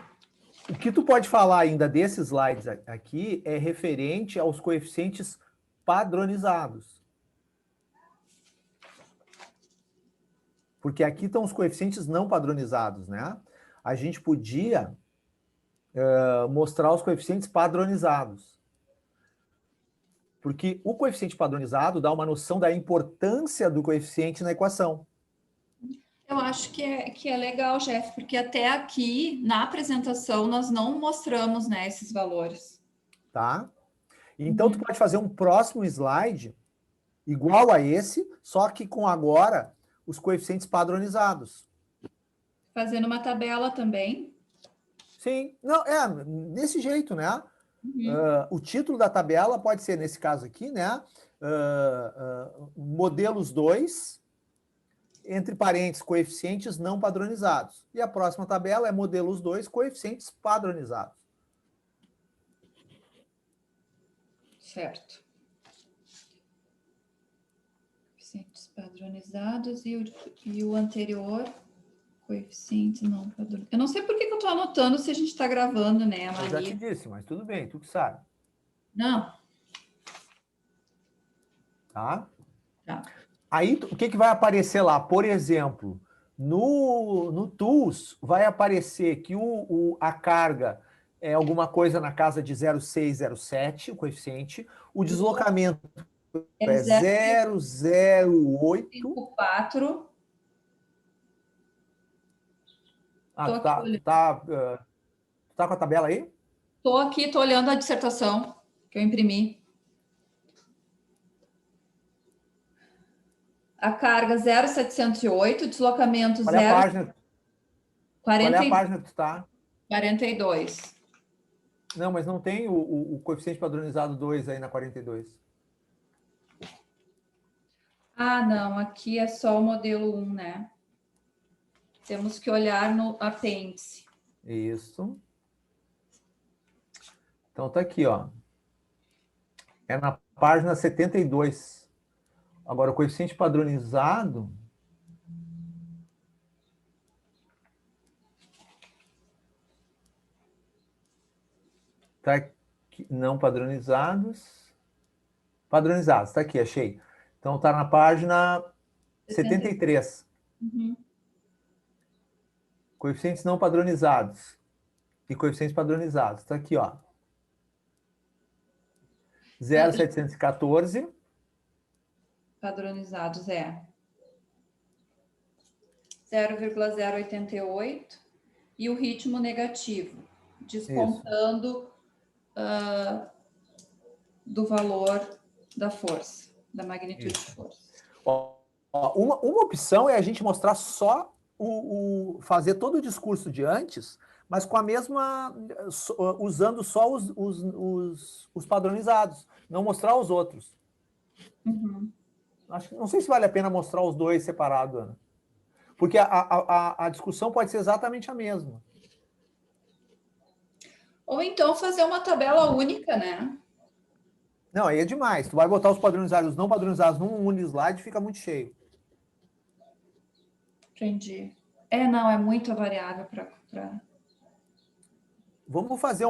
O que tu pode falar ainda desses slides aqui é referente aos coeficientes padronizados. Porque aqui estão os coeficientes não padronizados, né? A gente podia mostrar os coeficientes padronizados. Porque o coeficiente padronizado dá uma noção da importância do coeficiente na equação. Eu acho que é legal, Jeff, porque até aqui, na apresentação, nós não mostramos, né, esses valores. Tá? Então, tu pode fazer um próximo slide igual a esse, só que com agora os coeficientes padronizados. Fazendo uma tabela também. Sim, não, desse jeito, né? O título da tabela pode ser, nesse caso aqui, né? Modelos 2, entre parênteses, coeficientes não padronizados. E a próxima tabela é modelos 2, coeficientes padronizados. Certo. Coeficientes padronizados e o anterior, coeficiente não padronizado. Eu não sei por que eu estou anotando se a gente está gravando, né, Maria? Eu já te disse, mas tudo bem, tu que sabe. Não. Tá? Tá. Aí, o que vai aparecer lá? Por exemplo, no Tools, vai aparecer que a carga é alguma coisa na casa de 0,607, o coeficiente. O deslocamento é 0,08. 54. Tu tá com a tabela aí? Estou aqui, estou olhando a dissertação que eu imprimi. A carga 0,708, deslocamento 0... Qual é a página? Qual é a página que tu tá? 42. Não, mas não tem o coeficiente padronizado 2 aí na 42. Ah, não, aqui é só o modelo 1, né? Temos que olhar no apêndice. Isso. Então tá aqui, ó. É na página 72. Agora, o coeficiente padronizado... Tá aqui, não padronizados. Padronizados, tá aqui, achei. Então tá na página 73. Uhum. Coeficientes não padronizados. E coeficientes padronizados. Tá aqui, ó. 0,714. Padronizados é 0,088 e o ritmo negativo, descontando do valor da força, da magnitude de força. Uma opção é a gente mostrar só fazer todo o discurso de antes, mas com a mesma, usando só os padronizados, não mostrar os outros. Uhum. Não sei se vale a pena mostrar os dois separados, Ana. Porque a discussão pode ser exatamente a mesma. Ou então fazer uma tabela única, né? Não, aí é demais. Tu vai botar os padronizados e os não padronizados num único slide, fica muito cheio. Entendi. Não, é muita variável para... Vamos fazer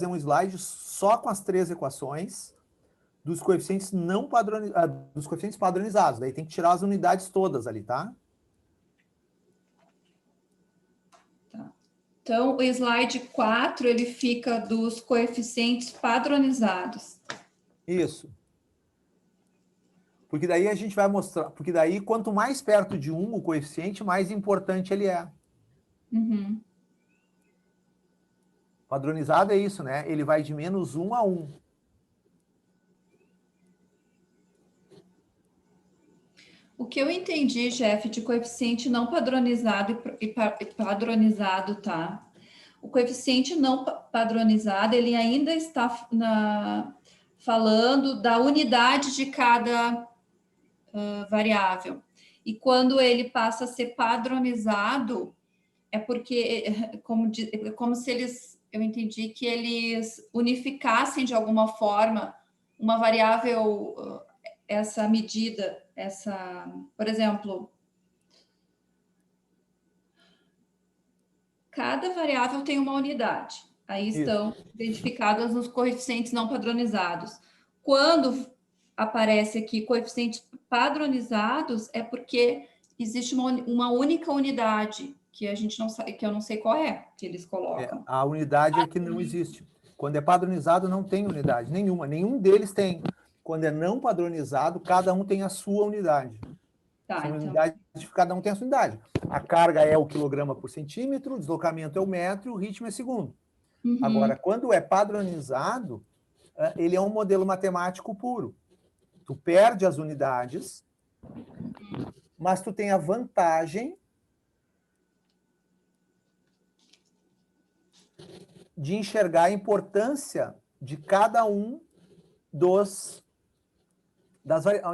um slide só com as 3 equações dos coeficientes não dos coeficientes padronizados. Daí tem que tirar as unidades todas ali, tá? Então, o slide 4, ele fica dos coeficientes padronizados. Isso. Porque daí a gente vai mostrar... Porque daí, quanto mais perto de 1 o coeficiente, mais importante ele é. Uhum. Padronizado é isso, né? Ele vai de -1 a 1. O que eu entendi, Jeff, de coeficiente não padronizado e padronizado, tá? O coeficiente não padronizado, ele ainda está falando da unidade de cada variável. E quando ele passa a ser padronizado, é porque, como se eles, eu entendi que eles unificassem de alguma forma uma variável, essa medida, por exemplo, cada variável tem uma unidade. Aí estão identificadas os coeficientes não padronizados. Quando aparece aqui coeficientes padronizados, é porque existe uma única unidade que a gente não sabe, que eu não sei qual é, que eles colocam. A unidade é que não existe. Quando é padronizado, não tem unidade nenhuma. Nenhum deles tem. Quando é não padronizado, cada um tem a sua unidade. Tá, São então. unidades, cada um tem a sua unidade. A carga é o quilograma por centímetro, o deslocamento é o metro e o ritmo é segundo. Uhum. Agora, quando é padronizado, ele é um modelo matemático puro. Tu perde as unidades, mas tu tem a vantagem de enxergar a importância de cada um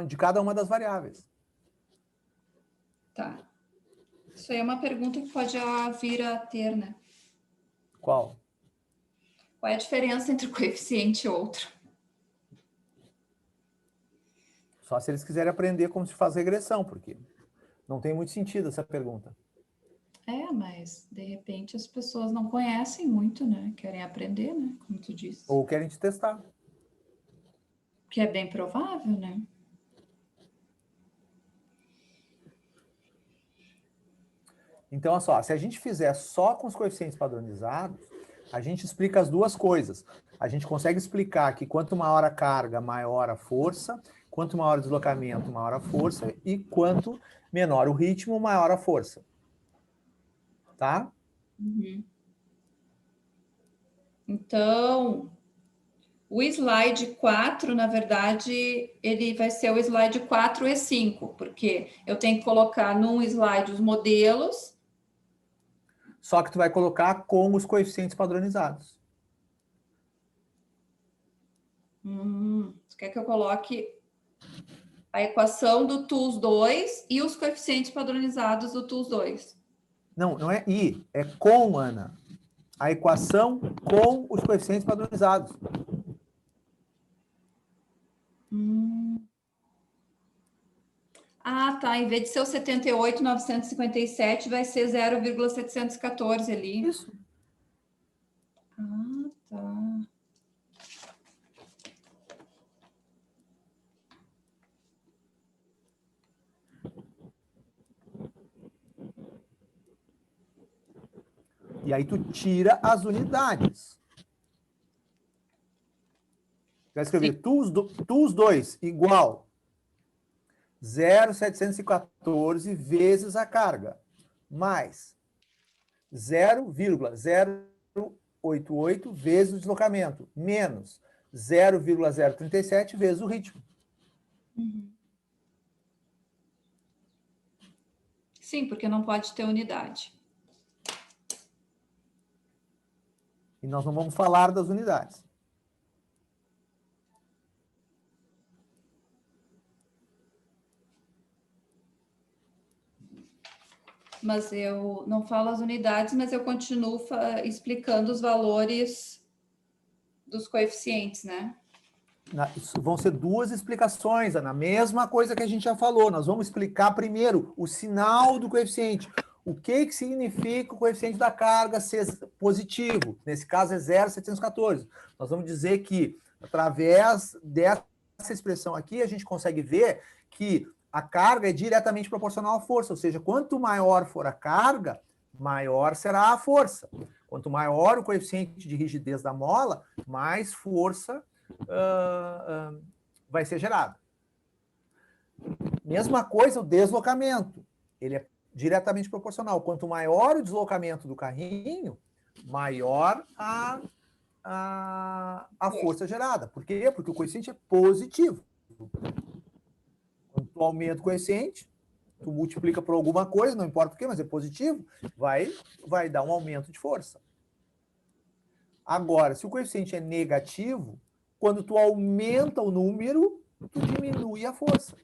de cada uma das variáveis. Tá. Isso aí é uma pergunta que pode vir a ter, né? Qual? Qual é a diferença entre coeficiente e outro? Só se eles quiserem aprender como se faz regressão, porque não tem muito sentido essa pergunta. Mas de repente as pessoas não conhecem muito, né? Querem aprender, né? Como tu disse. Ou querem te testar. Que é bem provável, né? Então, olha só, se a gente fizer só com os coeficientes padronizados, a gente explica as duas coisas. A gente consegue explicar que quanto maior a carga, maior a força, quanto maior o deslocamento, maior a força, e quanto menor o ritmo, maior a força. Tá? Uhum. Então, o slide 4, na verdade, ele vai ser o slide 4 e 5, porque eu tenho que colocar num slide os modelos. Só que tu vai colocar com os coeficientes padronizados. Tu quer que eu coloque a equação do TOOLS 2 e os coeficientes padronizados do TOOLS 2? Não, não é i, é com, Ana. A equação com os coeficientes padronizados. Ah, tá. Em vez de ser o 78.957, vai ser 0,714 ali. Isso. Ah, tá. E aí tu tira as unidades. Vai escrever TOOLS 2 igual 0,714 vezes a carga, mais 0,088 vezes o deslocamento, menos 0,037 vezes o ritmo. Uhum. Sim, porque não pode ter unidade. E nós não vamos falar das unidades. mas eu não falo as unidades, mas eu continuo explicando os valores dos coeficientes, né? Isso vão ser duas explicações, Ana. A mesma coisa que a gente já falou. Nós vamos explicar primeiro o sinal do coeficiente. O que significa o coeficiente da carga ser positivo? Nesse caso é 0,714. Nós vamos dizer que, através dessa expressão aqui, a gente consegue ver que a carga é diretamente proporcional à força. Ou seja, quanto maior for a carga, maior será a força. Quanto maior o coeficiente de rigidez da mola, mais força vai ser gerado. Mesma coisa o deslocamento. Ele é diretamente proporcional. Quanto maior o deslocamento do carrinho, maior a força gerada. Por quê? Porque o coeficiente é positivo. Quando tu aumenta o coeficiente, tu multiplica por alguma coisa, não importa o quê, mas é positivo, vai dar um aumento de força. Agora, se o coeficiente é negativo, quando tu aumenta o número, tu diminui a força.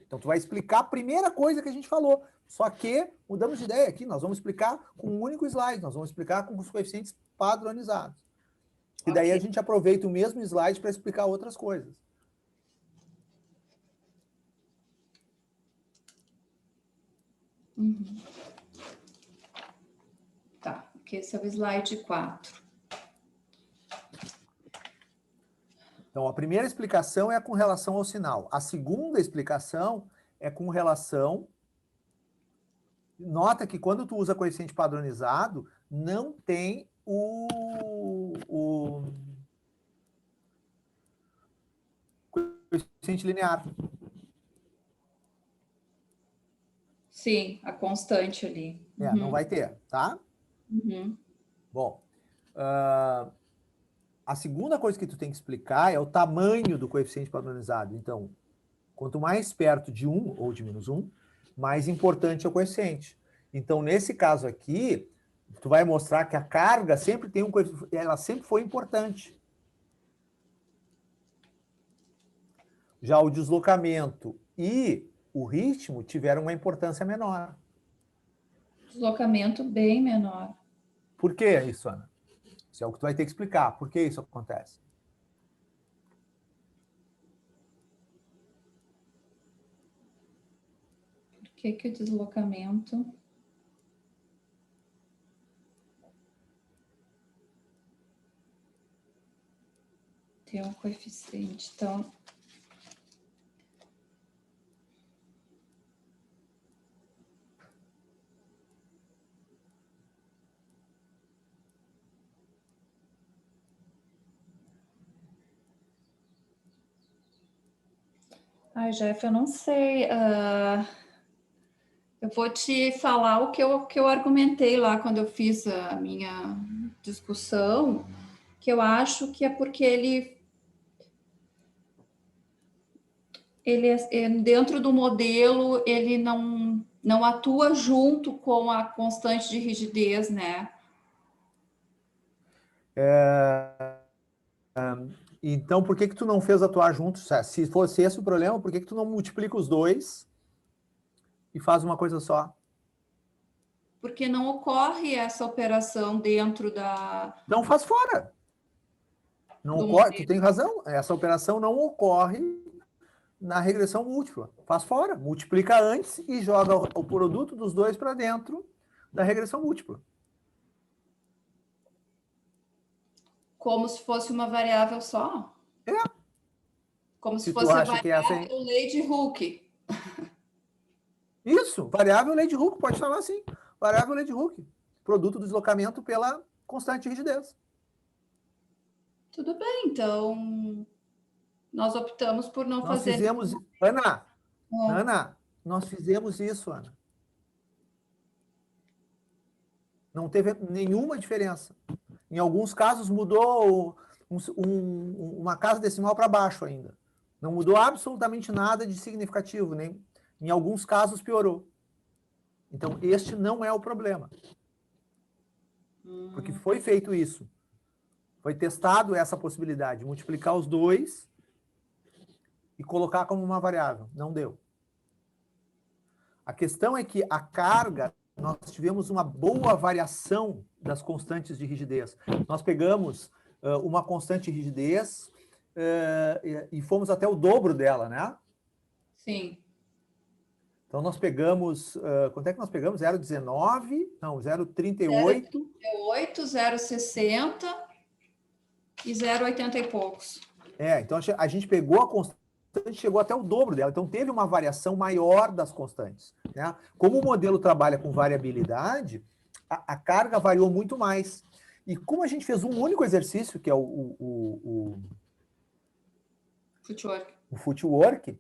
Então, tu vai explicar a primeira coisa que a gente falou. Só que mudamos de ideia aqui. Nós vamos explicar com um único slide. Nós vamos explicar com os coeficientes padronizados. E daí a gente aproveita o mesmo slide para explicar outras coisas. Uhum. Tá, porque esse é o slide 4. Então, a primeira explicação é com relação ao sinal. A segunda explicação é com relação... Nota que quando tu usa coeficiente padronizado, não tem o coeficiente linear. Sim, a constante ali. Não vai ter, tá? Uhum. Bom, a segunda coisa que tu tem que explicar é o tamanho do coeficiente padronizado. Então, quanto mais perto de 1 ou de menos 1, mais importante é o coeficiente. Então, nesse caso aqui, tu vai mostrar que a carga sempre tem ela sempre foi importante. Já o deslocamento e o ritmo tiveram uma importância menor. Deslocamento bem menor. Por que isso, Ana? Isso é o que tu vai ter que explicar. Por que isso acontece? Por que o deslocamento... tem um coeficiente, então... Ai, Jeff, eu não sei. Eu vou te falar o que eu argumentei lá quando eu fiz a minha discussão, que eu acho que é porque ele dentro do modelo, ele não atua junto com a constante de rigidez, né? Então, por que tu não fez atuar juntos? Se fosse esse o problema, por que tu não multiplica os dois e faz uma coisa só? Porque não ocorre essa operação dentro da... Não faz fora. Não ocorre, tu tem razão. Essa operação não ocorre na regressão múltipla. Faz fora. Multiplica antes e joga o produto dos dois para dentro da regressão múltipla. Como se fosse uma variável só? É. Como se fosse a variável lei de Hooke. Isso, variável lei de Hooke, pode falar assim. Variável lei de Hooke. Produto do deslocamento pela constante de rigidez. Tudo bem, então nós optamos por não fazer... Fizemos... Ana, nós fizemos isso, Ana. Não teve nenhuma diferença. Em alguns casos mudou uma casa decimal para baixo ainda. Não mudou absolutamente nada de significativo, nem em alguns casos piorou. Então, este não é o problema. Porque foi feito isso. Foi testado essa possibilidade, multiplicar os dois e colocar como uma variável. Não deu. A questão é que a carga nós tivemos uma boa variação das constantes de rigidez. Nós pegamos uma constante de rigidez e fomos até o dobro dela, né? Sim. Então, nós pegamos... quanto é que nós pegamos? 0,19? Não, 0,38. 0,38, 0,60 e 0,80 e poucos. Então a gente pegou a constante e chegou até o dobro dela. Então, teve uma variação maior das constantes, né? Como o modelo trabalha com variabilidade, a carga variou muito mais. E como a gente fez um único exercício, que é o footwork,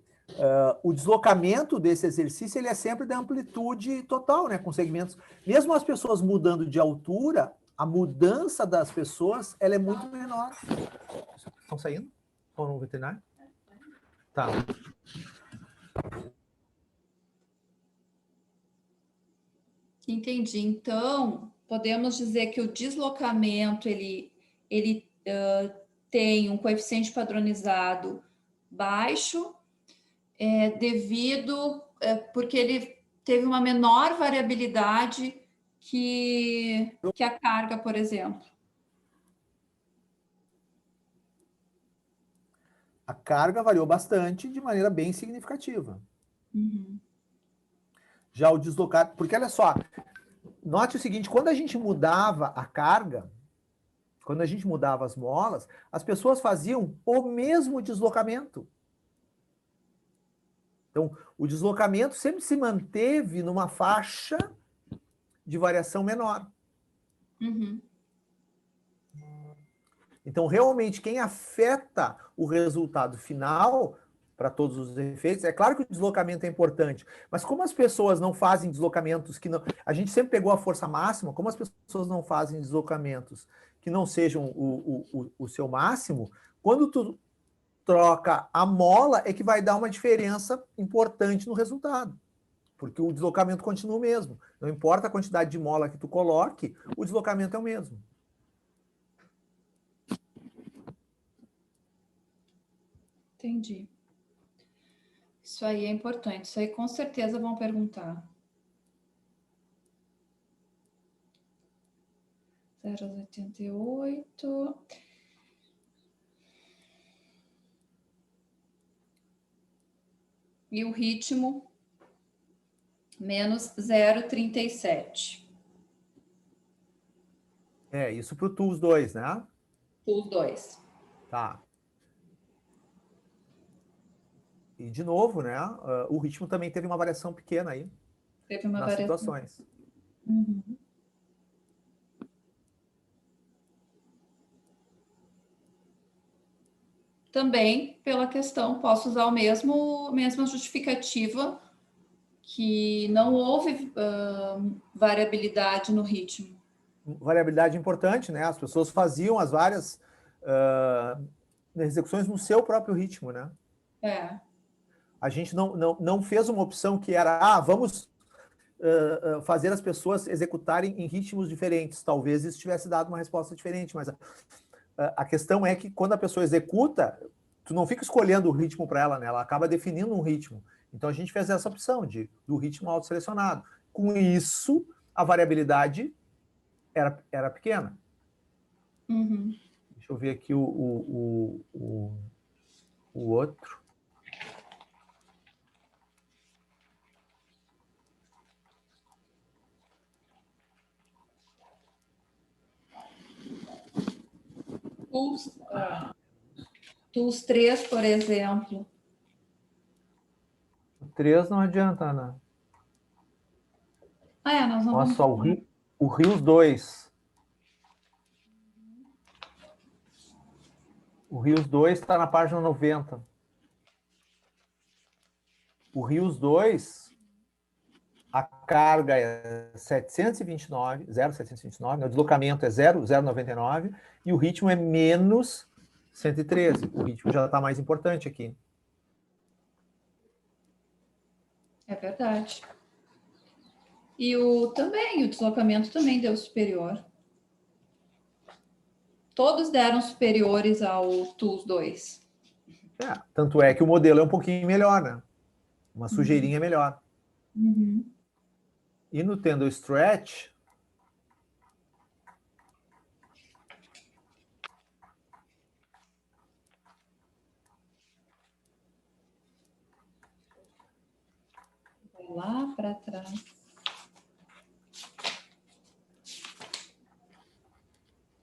o deslocamento desse exercício ele é sempre da amplitude total, né? Com segmentos. Mesmo as pessoas mudando de altura, a mudança das pessoas ela é muito menor. Estão saindo? Estão no veterinário? Tá. Entendi. Então, podemos dizer que o deslocamento ele tem um coeficiente padronizado baixo, porque ele teve uma menor variabilidade que a carga, por exemplo. A carga variou bastante de maneira bem significativa. Uhum. Já o deslocamento... Porque, olha só, note o seguinte, quando a gente mudava a carga, quando a gente mudava as molas, as pessoas faziam o mesmo deslocamento. Então, o deslocamento sempre se manteve numa faixa de variação menor. Uhum. Então, realmente, quem afeta o resultado final, para todos os efeitos, é claro que o deslocamento é importante, mas como as pessoas não fazem deslocamentos que não... A gente sempre pegou a força máxima, como as pessoas não fazem deslocamentos que não sejam o seu máximo, quando tu troca a mola, é que vai dar uma diferença importante no resultado. Porque o deslocamento continua o mesmo. Não importa a quantidade de mola que tu coloque, o deslocamento é o mesmo. Entendi. Isso aí é importante. Isso aí com certeza vão perguntar. 0,88. E o ritmo, menos 0,37. Isso para o TOOLS 2, né? TOOLS 2. Tá. E, de novo, né? O ritmo também teve uma variação pequena aí. Teve uma nas variação. Situações. Uhum. Também, pela questão, posso usar a mesma justificativa, que não houve variabilidade no ritmo. Variabilidade importante, né? As pessoas faziam as várias execuções no seu próprio ritmo, né? A gente não fez uma opção que era, vamos fazer as pessoas executarem em ritmos diferentes. Talvez isso tivesse dado uma resposta diferente, mas a questão é que quando a pessoa executa, tu não fica escolhendo o ritmo para ela, né? Ela acaba definindo um ritmo. Então a gente fez essa opção do ritmo autoselecionado. Com isso, a variabilidade era pequena. Uhum. Deixa eu ver aqui o outro. TOOLS 3, por exemplo. O 3 não adianta, Ana. Nós não Olha vamos... só, o Rios 2. O Rios 2 está na página 90. O Rios 2, a carga é 729, 0,729, né? O deslocamento é 0,099 e o ritmo é menos 113. O ritmo já está mais importante aqui. É verdade. E o deslocamento também deu superior. Todos deram superiores ao TOOLS 2. Tanto é que o modelo é um pouquinho melhor, né? Uma sujeirinha melhor. Uhum. E no tendo stretch, Vai lá para trás.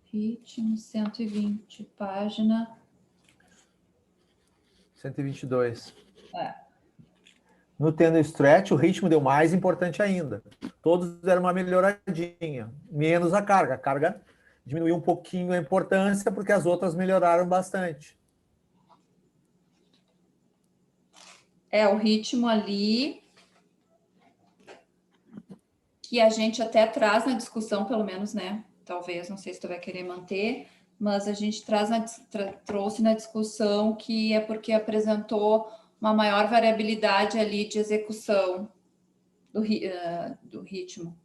Ritmo 120, página 122. É. No tendo stretch, o ritmo deu mais importante ainda. Todos deram uma melhoradinha, menos a carga. A carga diminuiu um pouquinho a importância, porque as melhoraram bastante. O ritmo ali, que a gente até traz na discussão, pelo menos, né? Talvez, não sei se tu vai querer manter, mas a gente trouxe na discussão que é porque apresentou uma maior variabilidade ali de execução do ritmo.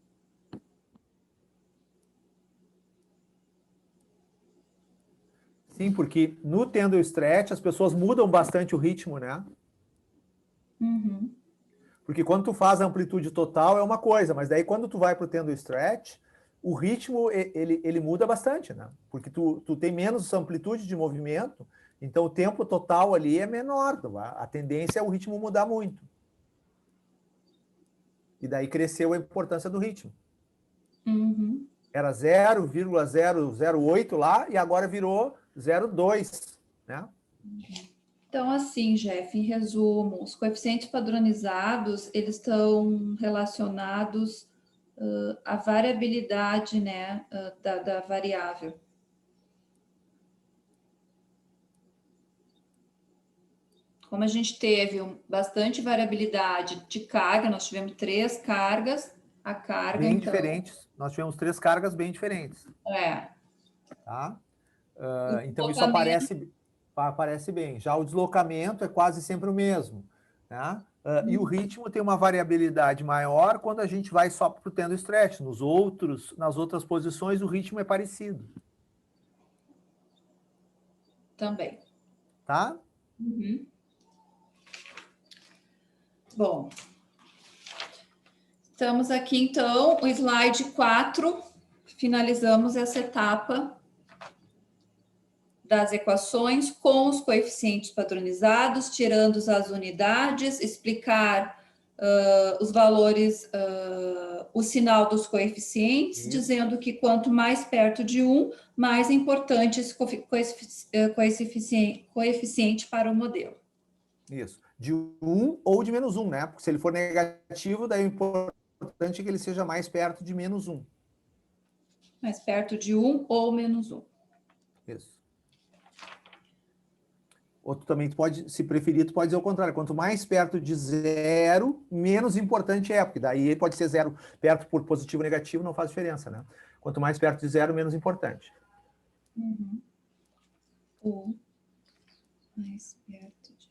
Sim, porque no tendo stretch, as pessoas mudam bastante o ritmo, né? Uhum. Porque quando tu faz a amplitude total é uma coisa, mas daí quando tu vai para o tendo stretch, o ritmo ele muda bastante, né? Porque tu tem menos amplitude de movimento, então o tempo total ali é menor. A tendência é o ritmo mudar muito. E daí cresceu a importância do ritmo. Uhum. Era 0,008 lá e agora virou 0,2, né? Então, assim, Jeff, em resumo, os coeficientes padronizados, eles estão relacionados à variabilidade, né, da variável. Como a gente teve bastante variabilidade de carga, nós tivemos 3 cargas, a carga, Bem então... diferentes. Nós tivemos 3 cargas bem diferentes. Tá? Então, isso aparece bem. Já o deslocamento é quase sempre o mesmo. Né? E o ritmo tem uma variabilidade maior quando a gente vai só para o tendo stretch. Nas outras posições, o ritmo é parecido. Também. Tá? Uhum. Bom, estamos aqui, então, o slide 4, finalizamos essa etapa das equações com os coeficientes padronizados, tirando as unidades, explicar os valores, o sinal dos coeficientes, Isso. dizendo que quanto mais perto de 1, mais importante esse coeficiente para o modelo. Isso. De 1 ou de menos 1, né? Porque se ele for negativo, daí é importante que ele seja mais perto de menos 1. Mais perto de 1 ou menos 1. Isso. Ou tu também pode, se preferir, tu pode dizer o contrário. Quanto mais perto de 0, menos importante é, porque daí pode ser 0 perto por positivo ou negativo, não faz diferença, né? Quanto mais perto de 0, menos importante. Uhum. Ou mais perto de 0.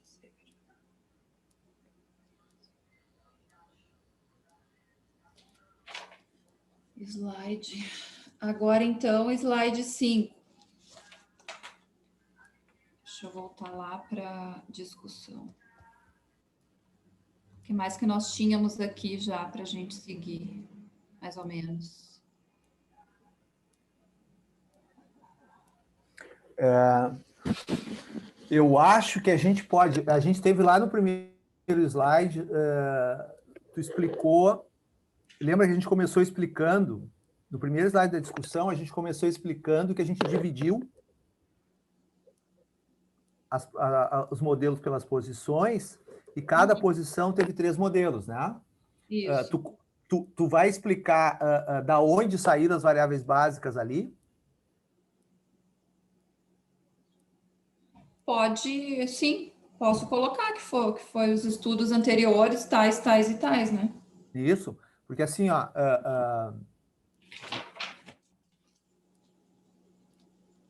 Slide. Agora, então, slide 5. Deixa eu voltar lá para a discussão. O que mais que nós tínhamos aqui já para a gente seguir, mais ou menos? Eu acho que a gente teve lá no primeiro slide, tu explicou, lembra que a gente começou explicando, no primeiro slide da discussão, a gente começou explicando que a gente dividiu os modelos pelas posições, e cada posição teve 3 modelos, né? Isso. Tu vai explicar da onde saíram as variáveis básicas ali? Pode, sim, posso colocar que foi os estudos anteriores, tais, tais e tais, né? Isso, porque assim, ó,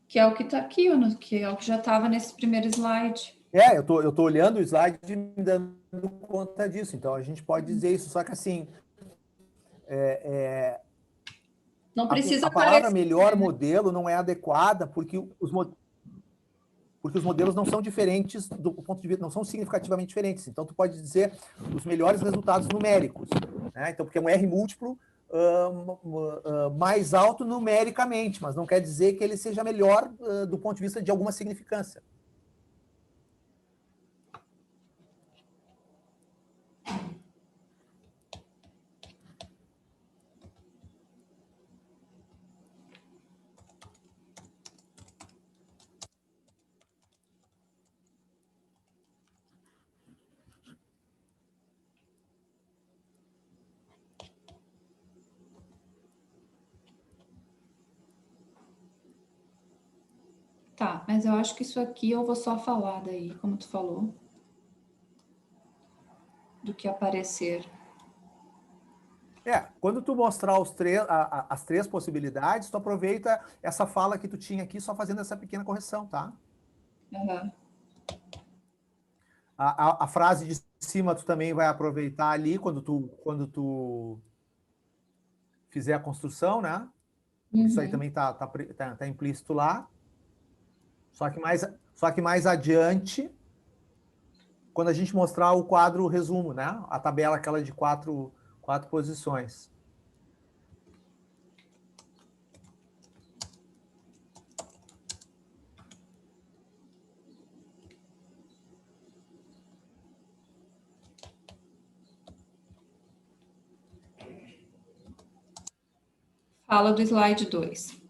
Que é o que está aqui, que é o que já estava nesse primeiro slide. eu tô olhando o slide e me dando conta disso, então a gente pode dizer isso, só que assim, Não precisa a palavra aparecer. melhor modelo não é adequada, porque porque os modelos não são diferentes do ponto de vista, não são significativamente diferentes. Então, tu pode dizer os melhores resultados numéricos, né? Então, porque é um R múltiplo mais alto numericamente, mas não quer dizer que ele seja melhor do ponto de vista de alguma significância. Tá, mas eu acho que isso aqui eu vou só falar daí, como tu falou, do que aparecer. Quando tu mostrar as três possibilidades, tu aproveita essa fala que tu tinha aqui, só fazendo essa pequena correção, tá? Uhum. A frase de cima tu também vai aproveitar ali quando tu fizer a construção, né? Isso aí também tá implícito lá. Só que mais adiante, quando a gente mostrar o quadro resumo, né? A tabela aquela de quatro posições. Fala do slide 2.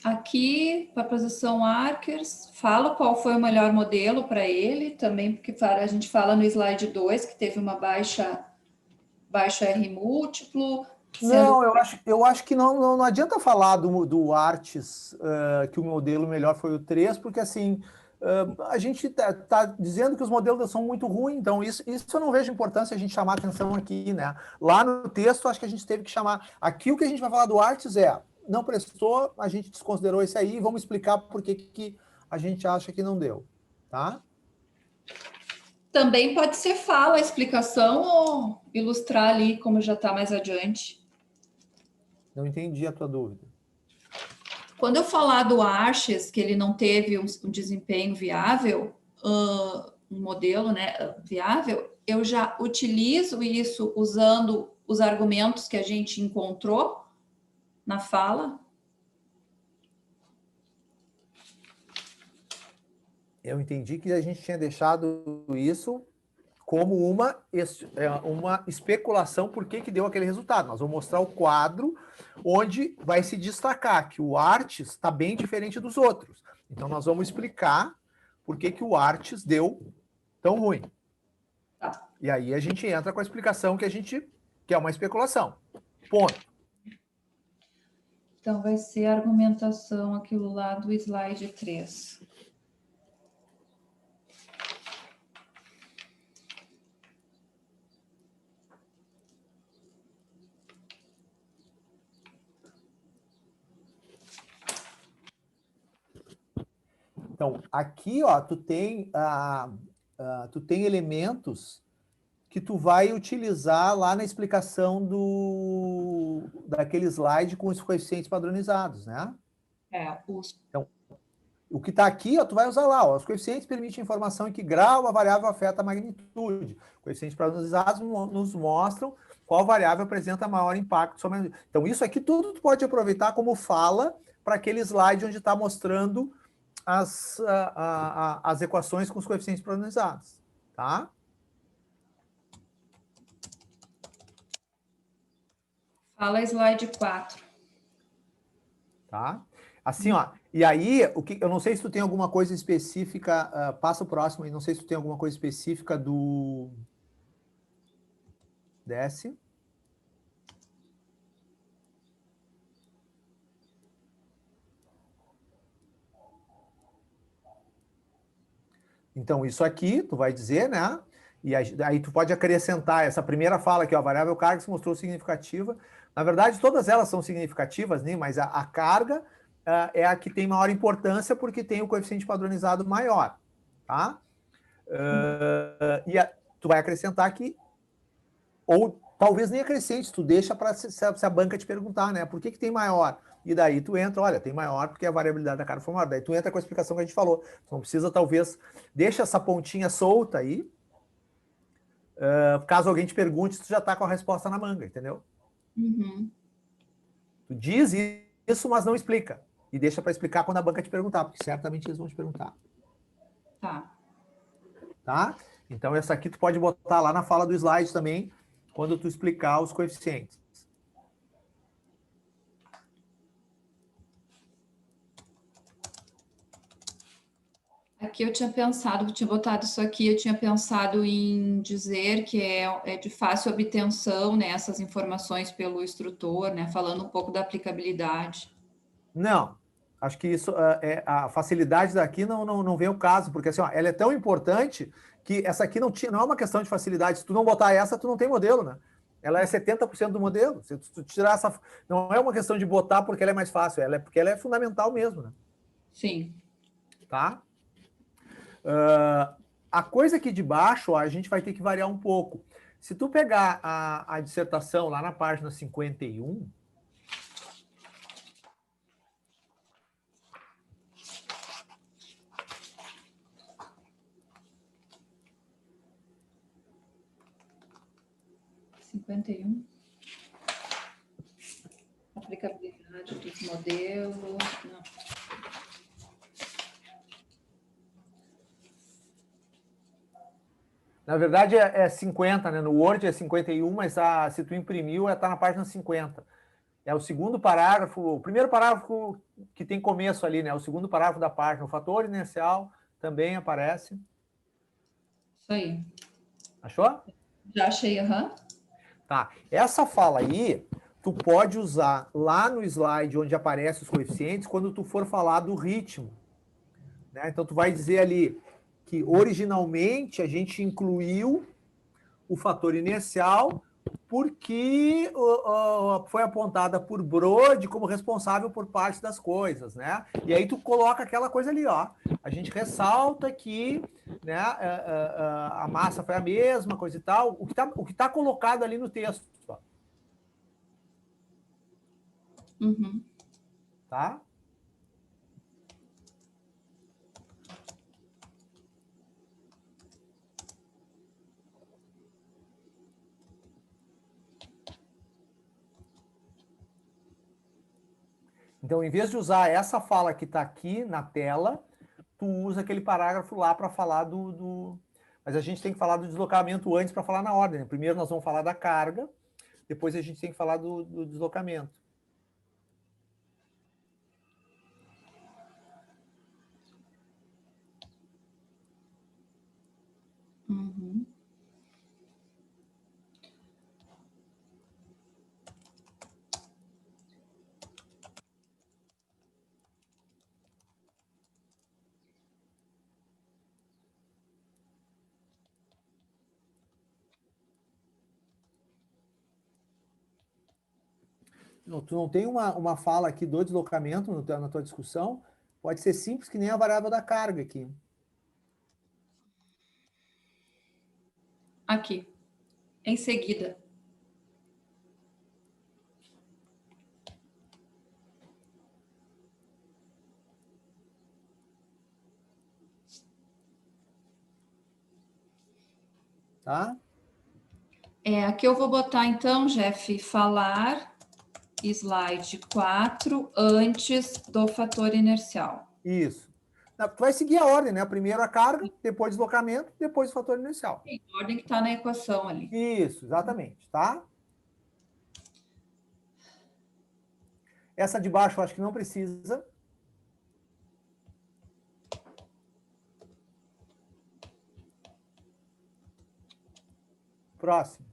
Aqui, para a posição Arkers, fala qual foi o melhor modelo para ele, também porque a gente fala no slide 2 que teve uma baixa R múltiplo. Não, eu acho que não adianta falar do Artes, que o modelo melhor foi o 3, porque assim, a gente tá dizendo que os modelos são muito ruins, então isso eu não vejo importância a gente chamar atenção aqui, né? Lá no texto, acho que a gente teve que chamar. Aqui o que a gente vai falar do Artes não prestou, a gente desconsiderou isso aí, e vamos explicar por que a gente acha que não deu, tá? Também pode ser fala a explicação ou ilustrar ali como já está mais adiante. Não entendi a tua dúvida. Quando eu falar do Arches, que ele não teve um desempenho viável, um modelo, né, viável, eu já utilizo isso usando os argumentos que a gente encontrou na fala. Eu entendi que a gente tinha deixado isso como uma especulação por que deu aquele resultado. Nós vamos mostrar o quadro onde vai se destacar que o Artes está bem diferente dos outros. Então, nós vamos explicar por que o Artes deu tão ruim. Tá. E aí a gente entra com a explicação que é uma especulação. Ponto. Então, vai ser a argumentação, aquilo lá do slide 3. Então, aqui, ó, tu tem elementos que tu vai utilizar lá na explicação daquele slide com os coeficientes padronizados, né? Então, o que está aqui, ó, tu vai usar lá. Ó, os coeficientes permitem informação em que grau a variável afeta a magnitude. Coeficientes padronizados nos mostram qual variável apresenta maior impacto sobre a magnitude. Então, isso aqui tudo tu pode aproveitar como fala para aquele slide onde está mostrando as equações com os coeficientes padronizados, tá? Fala slide 4. Tá? Assim, ó, e aí, eu não sei se tu tem alguma coisa específica, passa o próximo, e não sei se tu tem alguma coisa específica do... Desce. Então, isso aqui, tu vai dizer, né? E aí tu pode acrescentar essa primeira fala aqui, ó, a variável carga se mostrou significativa. Na verdade, todas elas são significativas, né? Mas a carga é a que tem maior importância porque tem o coeficiente padronizado maior, tá? Tu vai acrescentar aqui, ou talvez nem acrescente, tu deixa para se a banca te perguntar, né? Por que tem maior? E daí tu entra, olha, tem maior porque a variabilidade da carga foi maior. Daí tu entra com a explicação que a gente falou. Tu não precisa, talvez, deixa essa pontinha solta aí. Caso alguém te pergunte, tu já tá com a resposta na manga, entendeu? Uhum. Tu diz isso, mas não explica. E deixa para explicar quando a banca te perguntar, porque certamente eles vão te perguntar. Tá? Então, essa aqui tu pode botar lá na fala do slide também, quando tu explicar os coeficientes. Aqui eu tinha pensado, eu tinha botado isso aqui, eu tinha pensado em dizer que é de fácil obtenção, né, essas informações pelo instrutor, né, falando um pouco da aplicabilidade. Não, acho que isso a facilidade daqui não vem o caso, porque assim, ó, ela é tão importante que essa aqui não é uma questão de facilidade. Se tu não botar essa, tu não tem modelo, né? Ela é 70% do modelo. Se tu tirar essa. Não é uma questão de botar porque ela é mais fácil, ela é porque ela é fundamental mesmo, né? Sim. Tá? A coisa aqui de baixo, ó, a gente vai ter que variar um pouco. Se tu pegar a dissertação lá na página 51. Aplicabilidade dos modelos. Não. Na verdade, é 50, né? No Word é 51, mas se tu imprimiu, está na página 50. É o segundo parágrafo, o primeiro parágrafo que tem começo ali, né? O segundo parágrafo da página. O fator inercial também aparece. Isso aí. Achou? Já achei, aham. Tá. Essa fala aí, tu pode usar lá no slide onde aparecem os coeficientes quando tu for falar do ritmo. Né? Então, tu vai dizer ali que originalmente a gente incluiu o fator inercial porque foi apontada por Brode como responsável por parte das coisas, né? E aí tu coloca aquela coisa ali, ó. A gente ressalta que, né, a massa foi a mesma, coisa e tal. O que tá colocado ali no texto, ó. Uhum. Tá? Então, em vez de usar essa fala que está aqui na tela, tu usa aquele parágrafo lá para falar Mas a gente tem que falar do deslocamento antes para falar na ordem. Né? Primeiro nós vamos falar da carga, depois a gente tem que falar do deslocamento. Uhum. Não, tu não tem uma fala aqui do deslocamento na tua discussão, pode ser simples que nem a variável da carga aqui. Aqui. Em seguida. Tá? Aqui eu vou botar, então, Jeff, falar slide 4 antes do fator inercial. Isso. Tu vai seguir a ordem, né? Primeiro a carga, depois o deslocamento, depois o fator inercial. Sim, a ordem que está na equação ali. Isso, exatamente, tá? Essa de baixo eu acho que não precisa. Próximo.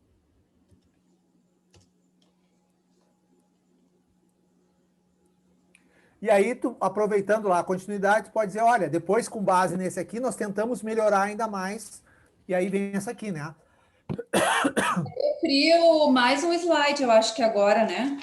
E aí, tu, aproveitando lá a continuidade, tu pode dizer, olha, depois com base nesse aqui, nós tentamos melhorar ainda mais. E aí vem essa aqui, né? Eu crio mais um slide, eu acho que agora, né?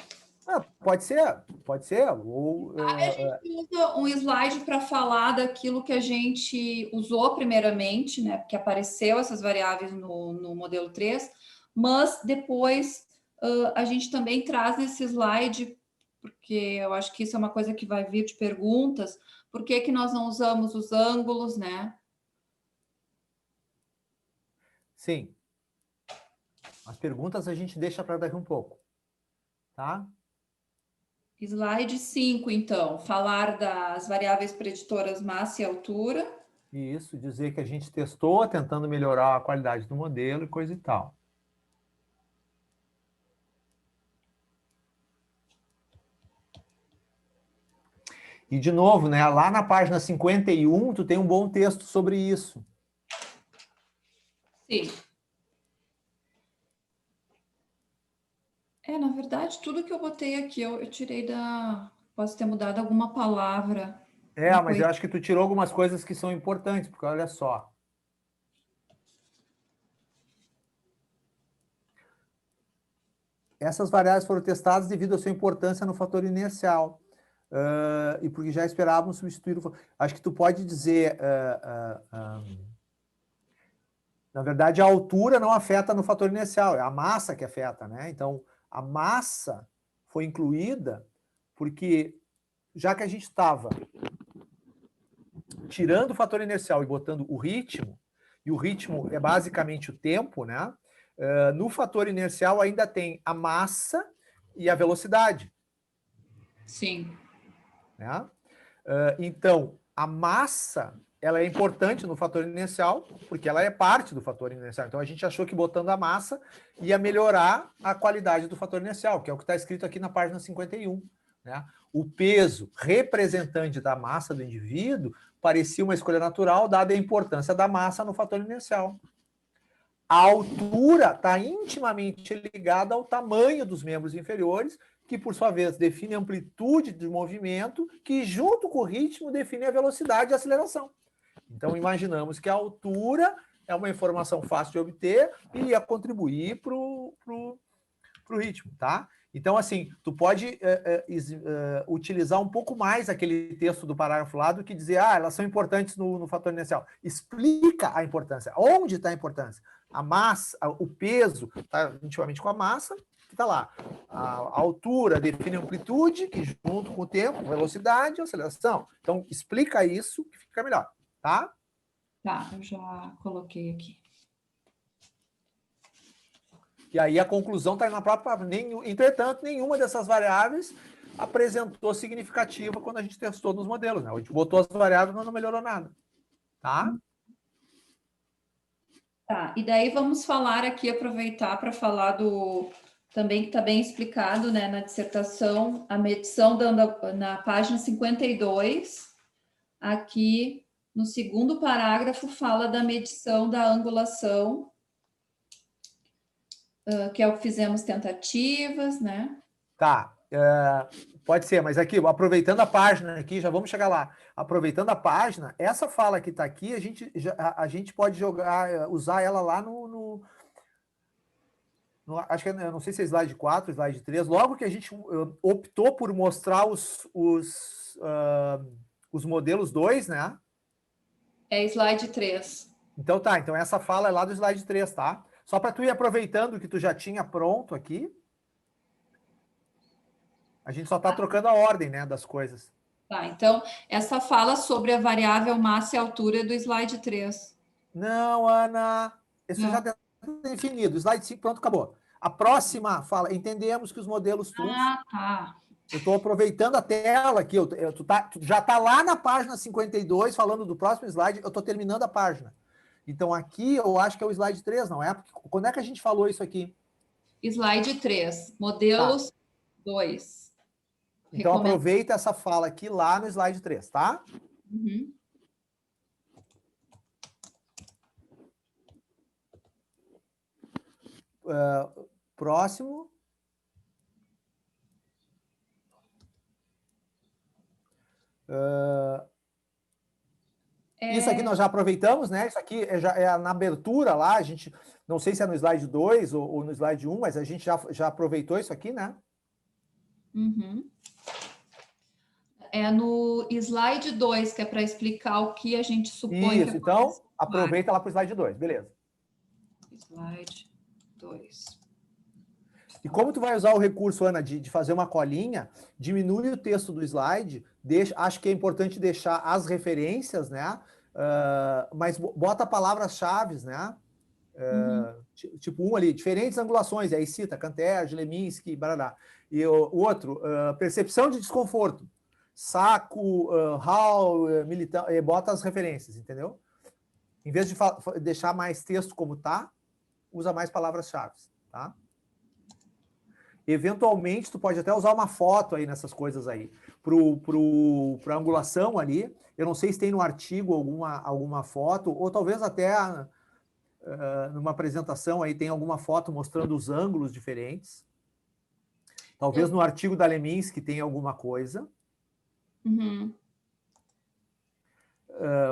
Pode ser, pode ser. Ou, A gente usa um slide para falar daquilo que a gente usou primeiramente, né? Porque apareceu essas variáveis no modelo 3, mas depois a gente também traz nesse slide, porque eu acho que isso é uma coisa que vai vir de perguntas, por que que nós não usamos os ângulos, né? sim. As perguntas a gente deixa para daqui um pouco, tá? Slide 5, então, falar das variáveis preditoras massa e altura. Isso, dizer que a gente testou, tentando melhorar a qualidade do modelo e coisa e tal. E, de novo, né, lá na página 51, tu tem um bom texto sobre isso. Sim. Na verdade, tudo que eu botei aqui, eu tirei da... Posso ter mudado alguma palavra. Mas eu acho que tu tirou algumas coisas que são importantes, porque olha só. Essas variáveis foram testadas devido à sua importância no fator inercial. E porque já esperavam substituir o... Acho que tu pode dizer... na verdade, a altura não afeta no fator inercial, é a massa que afeta, né? Então, a massa foi incluída porque, já que a gente estava tirando o fator inercial e botando o ritmo, e o ritmo é basicamente o tempo, né? No fator inercial ainda tem a massa e a velocidade. Sim. Né? Então, a massa ela é importante no fator inercial, porque ela é parte do fator inercial. Então, a gente achou que botando a massa ia melhorar a qualidade do fator inercial, que é o que está escrito aqui na página 51. Né? O peso representante da massa do indivíduo parecia uma escolha natural, dada a importância da massa no fator inercial. A altura está intimamente ligada ao tamanho dos membros inferiores, que, por sua vez, define a amplitude do movimento, que, junto com o ritmo, define a velocidade e a aceleração. Então, imaginamos que a altura é uma informação fácil de obter e ia contribuir para o ritmo, tá? Então, assim, tu pode utilizar um pouco mais aquele texto do parágrafo lá do que dizer, elas são importantes no fator inercial. Explica a importância. Onde está a importância? A massa, o peso está intimamente com a massa, que está lá. A altura define a amplitude, que junto com o tempo, velocidade e aceleração. Então, explica isso que fica melhor, tá? Tá, eu já coloquei aqui. E aí a conclusão está na própria... Entretanto, nenhuma dessas variáveis apresentou significativa quando a gente testou nos modelos. Né? A gente botou as variáveis, mas não melhorou nada. Tá? Tá, e daí vamos falar aqui, aproveitar para falar do... Também que está bem explicado, né, na dissertação, a medição na página 52, aqui no segundo parágrafo, fala da medição da angulação, que é o que fizemos tentativas, né? Tá, pode ser, mas aqui, aproveitando a página aqui, já vamos chegar lá. Aproveitando a página, essa fala que está aqui, a gente pode usar ela lá acho que eu não sei se é slide 4, slide 3, logo que a gente optou por mostrar os modelos 2, né? É slide 3. Então tá, então essa fala é lá do slide 3, tá? Só para tu ir aproveitando o que tu já tinha pronto aqui. A gente só está trocando a ordem, né, das coisas. Tá, então essa fala sobre a variável massa e altura do slide 3. Não, Ana, esse já está definido. Slide 5, pronto, acabou. A próxima fala, entendemos que os modelos TUF... tá. Eu estou aproveitando a tela aqui, tu já está lá na página 52, falando do próximo slide, eu estou terminando a página. Então, aqui eu acho que é o slide 3, não é? Porque, quando é que a gente falou isso aqui? Slide 3, modelos 2. Então, aproveita essa fala aqui lá no slide 3, tá? Uhum. Próximo. Isso aqui nós já aproveitamos, né? Isso aqui é na abertura lá, a gente, não sei se é no slide 2 ou no slide 1, mas a gente já aproveitou isso aqui, né? Uhum. É no slide 2, que é para explicar o que a gente supõe Isso, que então, aproveita lá para o slide 2, beleza. Slide 2. E como tu vai usar o recurso, Ana, de fazer uma colinha, diminui o texto do slide, acho que é importante deixar as referências, né? Mas bota palavras-chave, né? Tipo um ali, diferentes angulações, aí cita Canter, Leminski, barará. E o outro, percepção de desconforto. Saco, hall, militão, bota as referências, entendeu? Em vez de deixar mais texto como tá, usa mais palavras-chave, tá? Eventualmente, tu pode até usar uma foto aí nessas coisas aí. Para angulação ali, eu não sei se tem no artigo alguma foto, ou talvez até numa apresentação aí tem alguma foto mostrando os ângulos diferentes. Talvez no artigo da Leminski tenha alguma coisa. Uhum.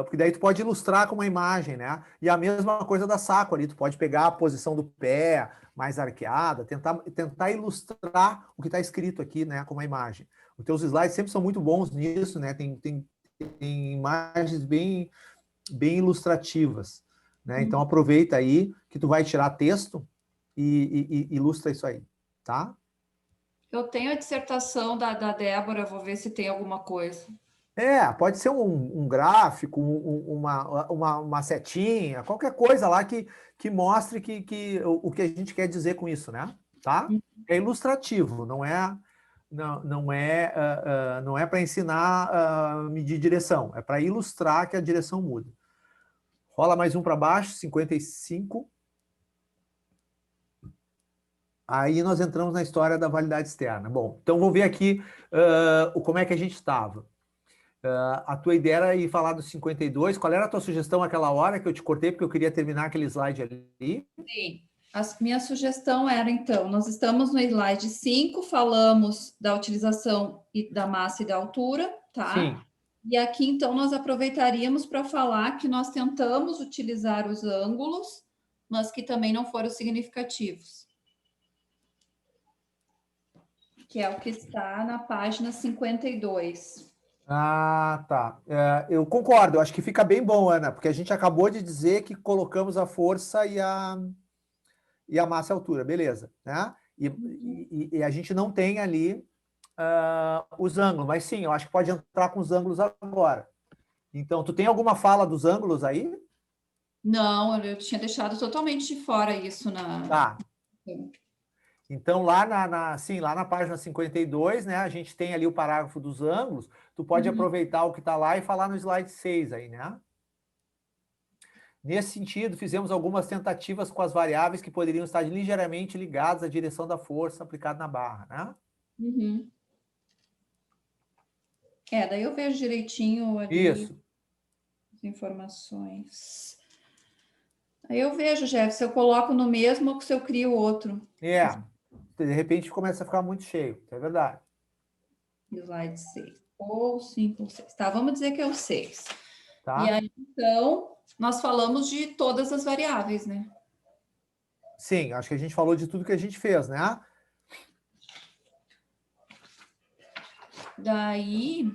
Porque daí tu pode ilustrar com uma imagem, né? E a mesma coisa da saco ali, tu pode pegar a posição do pé mais arqueada, tentar ilustrar o que está escrito aqui, né, com uma imagem. Os teus slides sempre são muito bons nisso, né? Tem imagens bem ilustrativas, né? Então aproveita aí que tu vai tirar texto e ilustra isso aí, tá? Eu tenho a dissertação da Débora, vou ver se tem alguma coisa. Pode ser um gráfico, uma setinha, qualquer coisa lá que mostre o que a gente quer dizer com isso, né? Tá? É ilustrativo, não é para ensinar a medir direção, é para ilustrar que a direção muda. Rola mais um para baixo, 55. Aí nós entramos na história da validade externa. Bom, então vou ver aqui como é que a gente estava. A tua ideia era ir falar do 52. Qual era a tua sugestão naquela hora que eu te cortei, porque eu queria terminar aquele slide ali? Sim. A minha sugestão era, então, nós estamos no slide 5, falamos da utilização da massa e da altura, tá? Sim. E aqui, então, nós aproveitaríamos para falar que nós tentamos utilizar os ângulos, mas que também não foram significativos. Que é o que está na página 52. Ah, tá. Eu concordo, eu acho que fica bem bom, Ana, porque a gente acabou de dizer que colocamos a força e a massa e a altura, beleza, né? E a gente não tem ali os ângulos, mas sim, eu acho que pode entrar com os ângulos agora. Então, tu tem alguma fala dos ângulos aí? Não, eu tinha deixado totalmente de fora isso na... Tá. Então, lá lá na página 52, né, a gente tem ali o parágrafo dos ângulos, tu pode aproveitar o que está lá e falar no slide 6 aí, né? Nesse sentido, fizemos algumas tentativas com as variáveis que poderiam estar ligeiramente ligadas à direção da força aplicada na barra, né? Uhum. Daí eu vejo direitinho ali Isso. as informações. Aí eu vejo, Jeff, se eu coloco no mesmo ou se eu crio outro. De repente começa a ficar muito cheio, é verdade. Slide 6. Ou 5 ou 6. Tá, vamos dizer que é o 6. Tá? E aí, então, nós falamos de todas as variáveis, né? Sim, acho que a gente falou de tudo que a gente fez, né? Daí...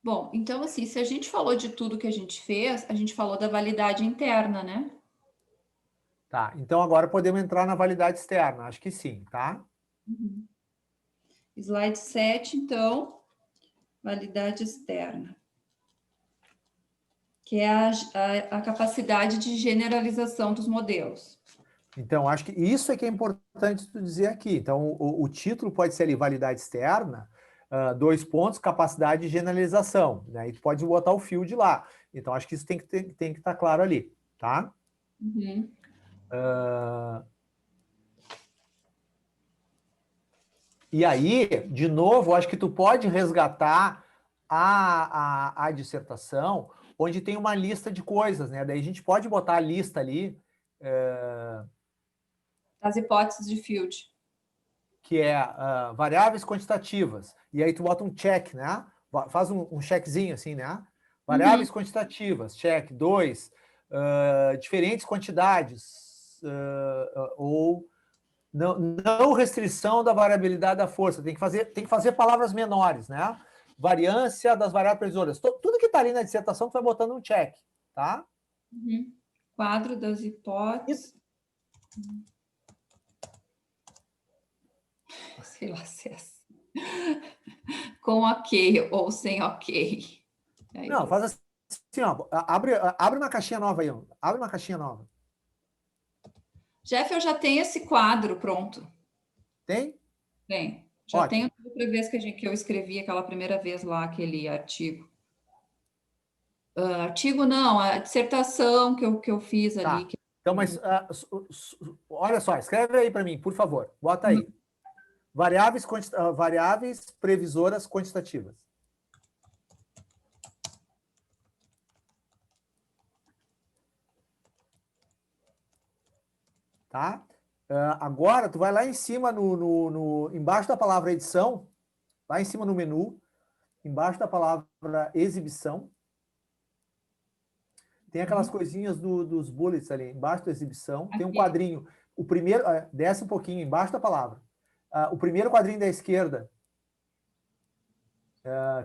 Bom, então, assim, se a gente falou de tudo que a gente fez, a gente falou da validade interna, né? Tá, então agora podemos entrar na validade externa, acho que sim, tá? Slide 7, então, validade externa. Que é a capacidade de generalização dos modelos. Então, acho que isso é que é importante tu dizer aqui. Então, o título pode ser ali, validade externa, 2 pontos, capacidade de generalização. Né? E tu pode botar o field lá. Então, acho que isso tem que estar claro ali, tá? E aí, de novo, acho que tu pode resgatar a dissertação, onde tem uma lista de coisas, né? Daí a gente pode botar a lista ali... As hipóteses de field. Que é variáveis quantitativas. E aí tu bota um check, né? Faz um checkzinho assim, né? Variáveis quantitativas, check. 2, diferentes quantidades, ou não restrição da variabilidade da força. Tem que fazer palavras menores, né? Variância das variáveis previsoras. Tudo que está ali na dissertação, tu vai botando um check, tá? Uhum. Quadro das hipóteses. Sei lá se é assim. Com ok ou sem ok. Aí Não, faz assim, ó, abre uma caixinha nova aí, ó. Abre uma caixinha nova. Jeff, eu já tenho esse quadro pronto. Tem? Tem. Já Ótimo. tenho a outra vez que eu escrevi aquela primeira vez lá, aquele artigo. Artigo não, a dissertação que eu fiz ali. Tá. Então, mas olha só, escreve aí para mim, por favor. Bota aí. Variáveis previsoras quantitativas. Tá? Agora, tu vai lá em cima, embaixo da palavra edição, lá em cima no menu, embaixo da palavra exibição, tem aquelas coisinhas dos bullets ali, embaixo da exibição, tem um quadrinho. O primeiro, desce um pouquinho, embaixo da palavra. O primeiro quadrinho da esquerda,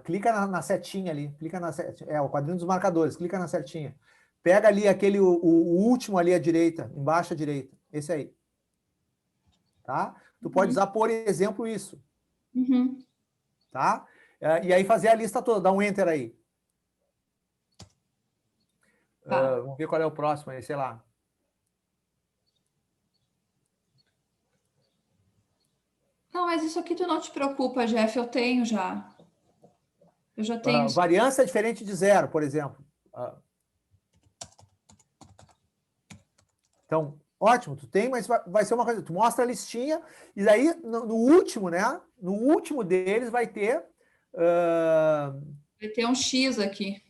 clica na setinha ali, clica na setinha, o quadrinho dos marcadores, clica na setinha. Pega ali o último ali à direita, embaixo à direita, esse aí. Tá? Tu pode usar, por exemplo, isso. Uhum. Tá? E aí fazer a lista toda, dá um enter aí. Tá. Vamos ver qual é o próximo aí, sei lá. Não, mas isso aqui tu não te preocupa, Jeff, eu tenho já. Eu já tenho. Variância diferente de zero, por exemplo. Então, ótimo, tu tem, mas vai ser uma coisa, tu mostra a listinha, e daí, no último, né? No último deles vai ter... Vai ter um X aqui.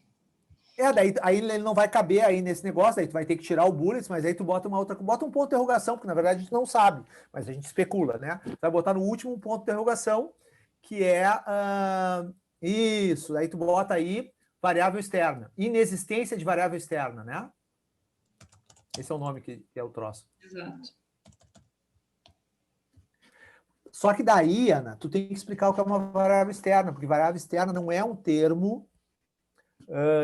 Daí aí ele não vai caber aí nesse negócio, aí tu vai ter que tirar o bullets, mas aí tu bota bota um ponto de interrogação, porque na verdade a gente não sabe, mas a gente especula, né? Tu vai botar no último um ponto de interrogação, que é isso, aí tu bota aí variável externa, inexistência de variável externa, né? Esse é o nome que é o troço. Exato. Só que daí, Ana, tu tem que explicar o que é uma variável externa, porque variável externa não é um termo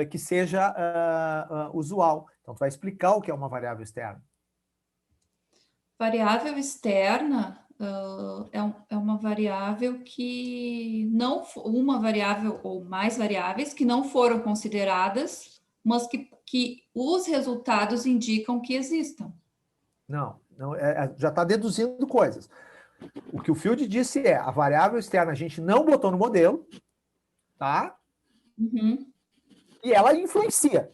que seja usual. Então, tu vai explicar o que é uma variável externa. Variável externa é uma variável que não... Uma variável ou mais variáveis que não foram consideradas, mas que os resultados indicam que existam. Não já está deduzindo coisas. O que o Field disse é, a variável externa a gente não botou no modelo, tá? Uhum. E ela influencia.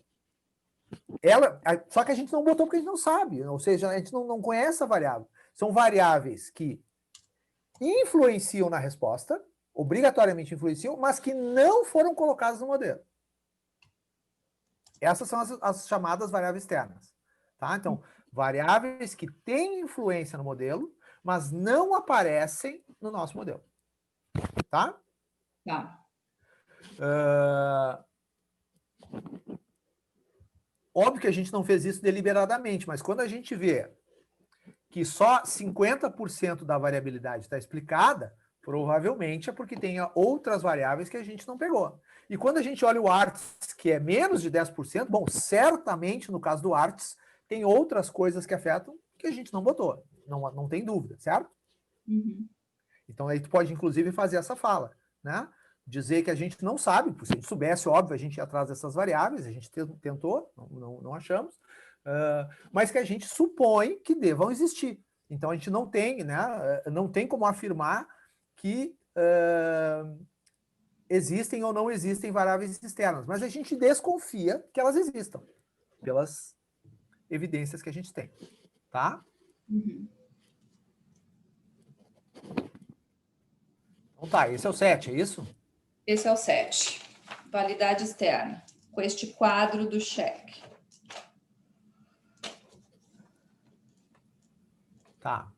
Só que a gente não botou porque a gente não sabe, ou seja, a gente não conhece a variável. São variáveis que influenciam na resposta, obrigatoriamente influenciam, mas que não foram colocadas no modelo. Essas são as chamadas variáveis externas. Tá? Então, variáveis que têm influência no modelo, mas não aparecem no nosso modelo. Tá? Tá. Óbvio que a gente não fez isso deliberadamente, mas quando a gente vê que só 50% da variabilidade está explicada, provavelmente é porque tem outras variáveis que a gente não pegou. E quando a gente olha o ARTS, que é menos de 10%, bom, certamente no caso do ARTS, tem outras coisas que afetam que a gente não botou. Não tem dúvida, certo? Uhum. Então aí tu pode, inclusive, fazer essa fala, né? Dizer que a gente não sabe, porque se a gente soubesse, óbvio, a gente ia atrás dessas variáveis, a gente tentou, não achamos, mas que a gente supõe que devam existir. Então a gente não tem, né? Não tem como afirmar que existem ou não existem variáveis externas, mas a gente desconfia que elas existam, pelas evidências que a gente tem, tá? Uhum. Então tá, esse é o 7, é isso? Esse é o 7. Validade externa. Com este quadro do cheque. Tá.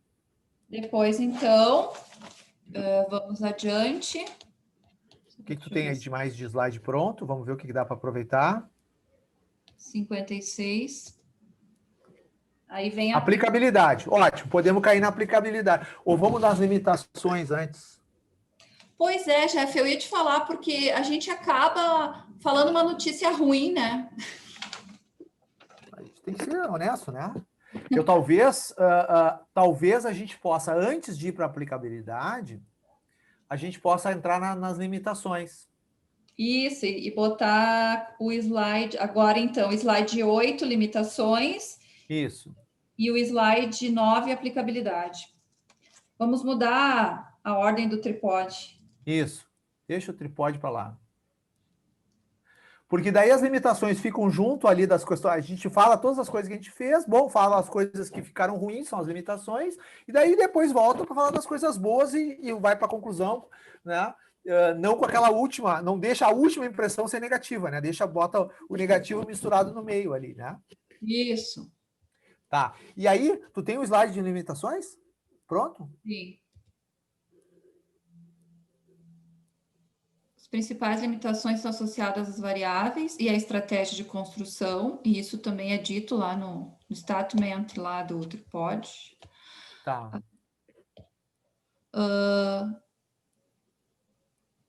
Depois, então, vamos adiante. O que tu tem aí de mais de slide pronto? Vamos ver o que dá para aproveitar. 56. Aí vem a aplicabilidade. Ótimo, podemos cair na aplicabilidade. Ou vamos nas limitações antes. Pois é, chefe, eu ia te falar, porque a gente acaba falando uma notícia ruim, né? A gente tem que ser honesto, né? Eu talvez a gente possa, antes de ir para a aplicabilidade, a gente possa entrar nas limitações. Isso, e botar o slide, agora então, slide 8, limitações, Isso. e o slide 9, aplicabilidade. Vamos mudar a ordem do tripode. Isso. Deixa o tripode para lá. Porque daí as limitações ficam junto ali das questões. A gente fala todas as coisas que a gente fez, bom, fala as coisas que ficaram ruins, são as limitações, e daí depois volta para falar das coisas boas e vai para a conclusão, né? Não com aquela última, não deixa a última impressão ser negativa, né? Bota o negativo misturado no meio ali, né? Isso. Tá. E aí, tu tem o slide de limitações? Pronto? Sim. As principais limitações são associadas às variáveis e à estratégia de construção, e isso também é dito lá no statement lá do tripode. Tá.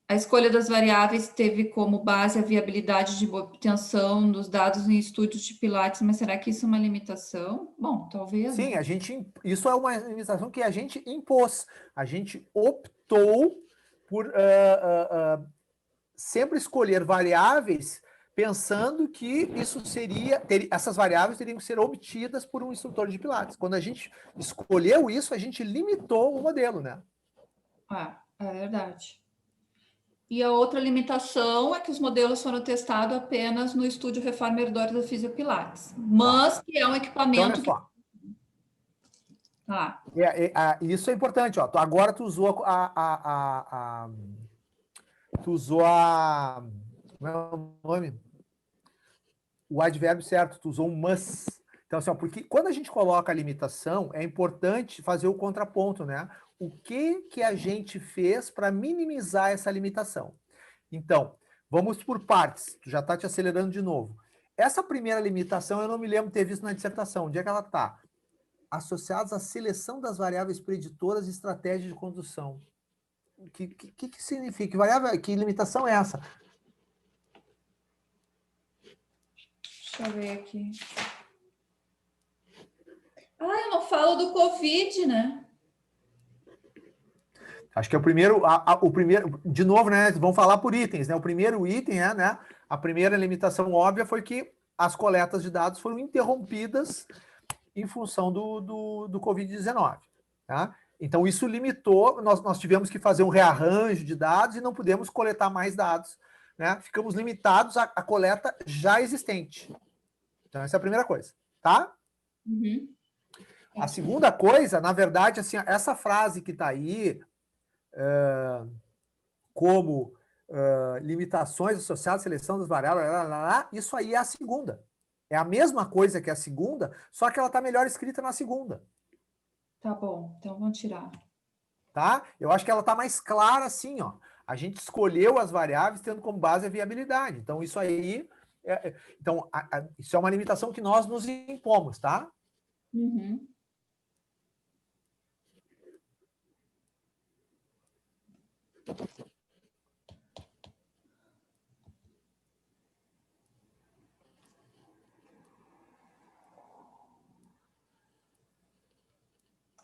A escolha das variáveis teve como base a viabilidade de obtenção dos dados em estúdios de Pilates, mas será que isso é uma limitação? Bom, talvez. Sim, Né? isso é uma limitação que a gente impôs. A gente optou por sempre escolher variáveis pensando que essas variáveis teriam que ser obtidas por um instrutor de Pilates. Quando a gente escolheu isso, a gente limitou o modelo, né? É verdade. E a outra limitação é que os modelos foram testados apenas no estúdio Reformer 2 da Fisiopilates, mas que é um equipamento então, olha só. Isso é importante, ó. Agora tu usou como é o nome? O advérbio certo, tu usou um must. Então, assim, ó, porque quando a gente coloca a limitação, é importante fazer o contraponto, né? O que a gente fez para minimizar essa limitação? Então, vamos por partes. Tu já está te acelerando de novo. Essa primeira limitação, eu não me lembro de ter visto na dissertação. Onde é que ela está? Associados à seleção das variáveis preditoras e estratégia de condução. O que significa? Que limitação é essa? Deixa eu ver aqui. Eu não falo do Covid, né? Acho que é o primeiro, de novo, né? Vamos falar por itens, né? O primeiro item é, né? A primeira limitação óbvia foi que as coletas de dados foram interrompidas em função do Covid-19. Tá? Então, isso limitou, nós tivemos que fazer um rearranjo de dados e não pudemos coletar mais dados. Né? Ficamos limitados à coleta já existente. Então, essa é a primeira coisa. Tá? Uhum. A segunda coisa, na verdade, assim, essa frase que está aí, como limitações associadas à seleção das variáveis, isso aí é a segunda. É a mesma coisa que a segunda, só que ela está melhor escrita na segunda. Tá bom, então vamos tirar. Tá? Eu acho que ela está mais clara assim, ó. A gente escolheu as variáveis tendo como base a viabilidade. Então, isso aí... isso é uma limitação que nós nos impomos, tá? Uhum.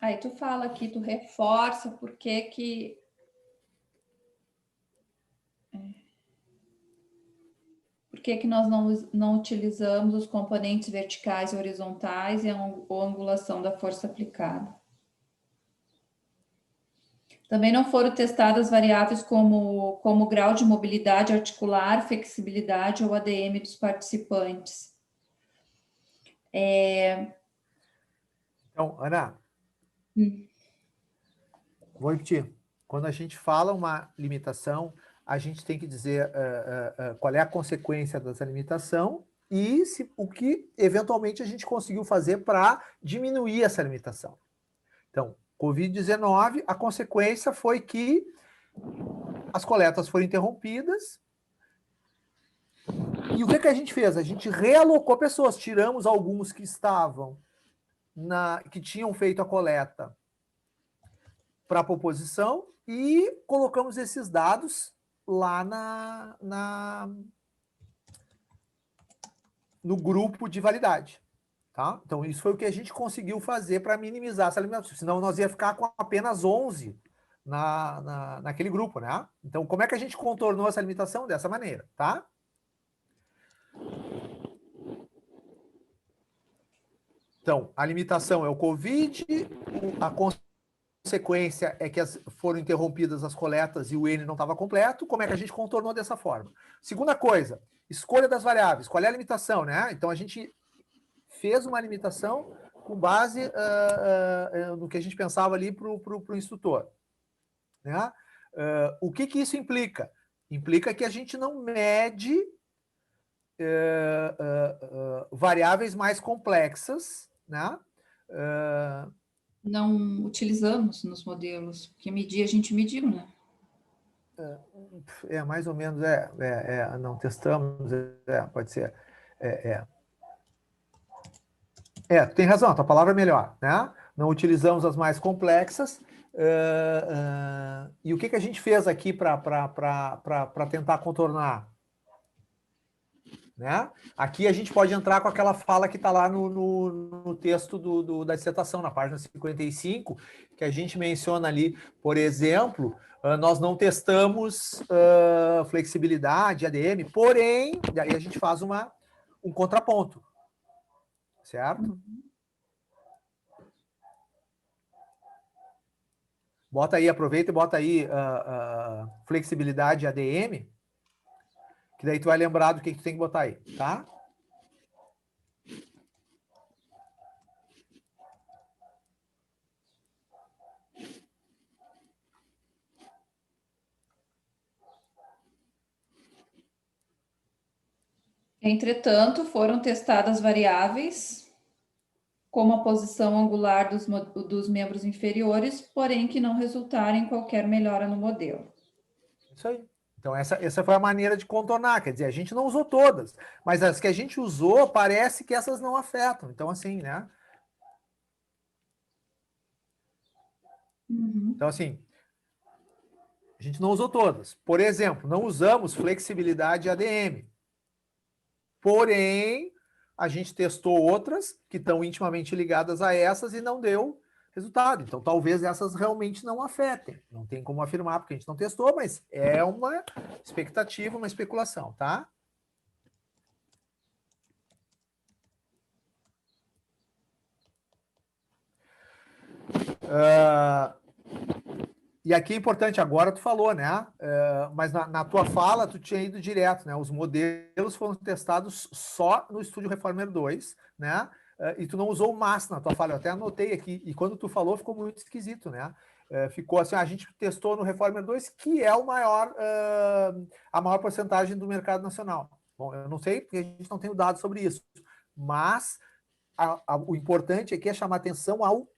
Aí tu fala aqui, tu reforça por que nós não utilizamos os componentes verticais e horizontais e a angulação da força aplicada. Também não foram testadas variáveis como grau de mobilidade articular, flexibilidade ou ADM dos participantes. Então, Ana, vou repetir. Quando a gente fala uma limitação, a gente tem que dizer qual é a consequência dessa limitação e o que, eventualmente, a gente conseguiu fazer para diminuir essa limitação. Então, Covid-19, a consequência foi que as coletas foram interrompidas E o que a gente fez? A gente realocou pessoas, tiramos alguns que estavam que tinham feito a coleta para a proposição e colocamos esses dados lá no grupo de validade. Tá? Então, isso foi o que a gente conseguiu fazer para minimizar essa limitação. Senão, nós ia ficar com apenas 11 naquele grupo, né? Então, como é que a gente contornou essa limitação? Dessa maneira, tá? Então, a limitação é o Covid, a consequência é que foram interrompidas as coletas e o N não estava completo. Como é que a gente contornou dessa forma? Segunda coisa, escolha das variáveis. Qual é a limitação, né? Então, a gente fez uma limitação com base no que a gente pensava ali para o instrutor. Né? O que isso implica? Implica que a gente não mede variáveis mais complexas, né? Não utilizamos nos modelos, porque medir a gente mediu, né? Mais ou menos, não testamos, pode ser. Tu tem razão, a tua palavra é melhor, né? Não utilizamos as mais complexas. E o que a gente fez aqui para tentar contornar? Né? Aqui a gente pode entrar com aquela fala que está lá no texto da dissertação, na página 55, que a gente menciona ali, por exemplo, nós não testamos flexibilidade, ADM, porém, daí a gente faz um contraponto, certo? Bota aí, aproveita e bota aí flexibilidade ADM, que daí tu vai lembrar do que tu tem que botar aí, tá? Entretanto, foram testadas variáveis como a posição angular dos membros inferiores, porém que não resultaram em qualquer melhora no modelo. Isso aí. Então, essa foi a maneira de contornar. Quer dizer, a gente não usou todas, mas as que a gente usou, parece que essas não afetam. Então, assim, né? Então, assim, a gente não usou todas. Por exemplo, não usamos flexibilidade ADM. Porém, a gente testou outras que estão intimamente ligadas a essas e não deu resultado. Então, talvez essas realmente não afetem. Não tem como afirmar, porque a gente não testou, mas é uma expectativa, uma especulação, tá? E aqui é importante, agora tu falou, né? Mas na tua fala, tu tinha ido direto, né? Os modelos foram testados só no Estúdio Reformer 2, né? E tu não usou o MAS na tua fala, eu até anotei aqui, e quando tu falou ficou muito esquisito, né? Ficou assim, a gente testou no Reformer 2, que é a maior porcentagem do mercado nacional. Bom, eu não sei, porque a gente não tem dados sobre isso, mas o importante aqui é chamar atenção ao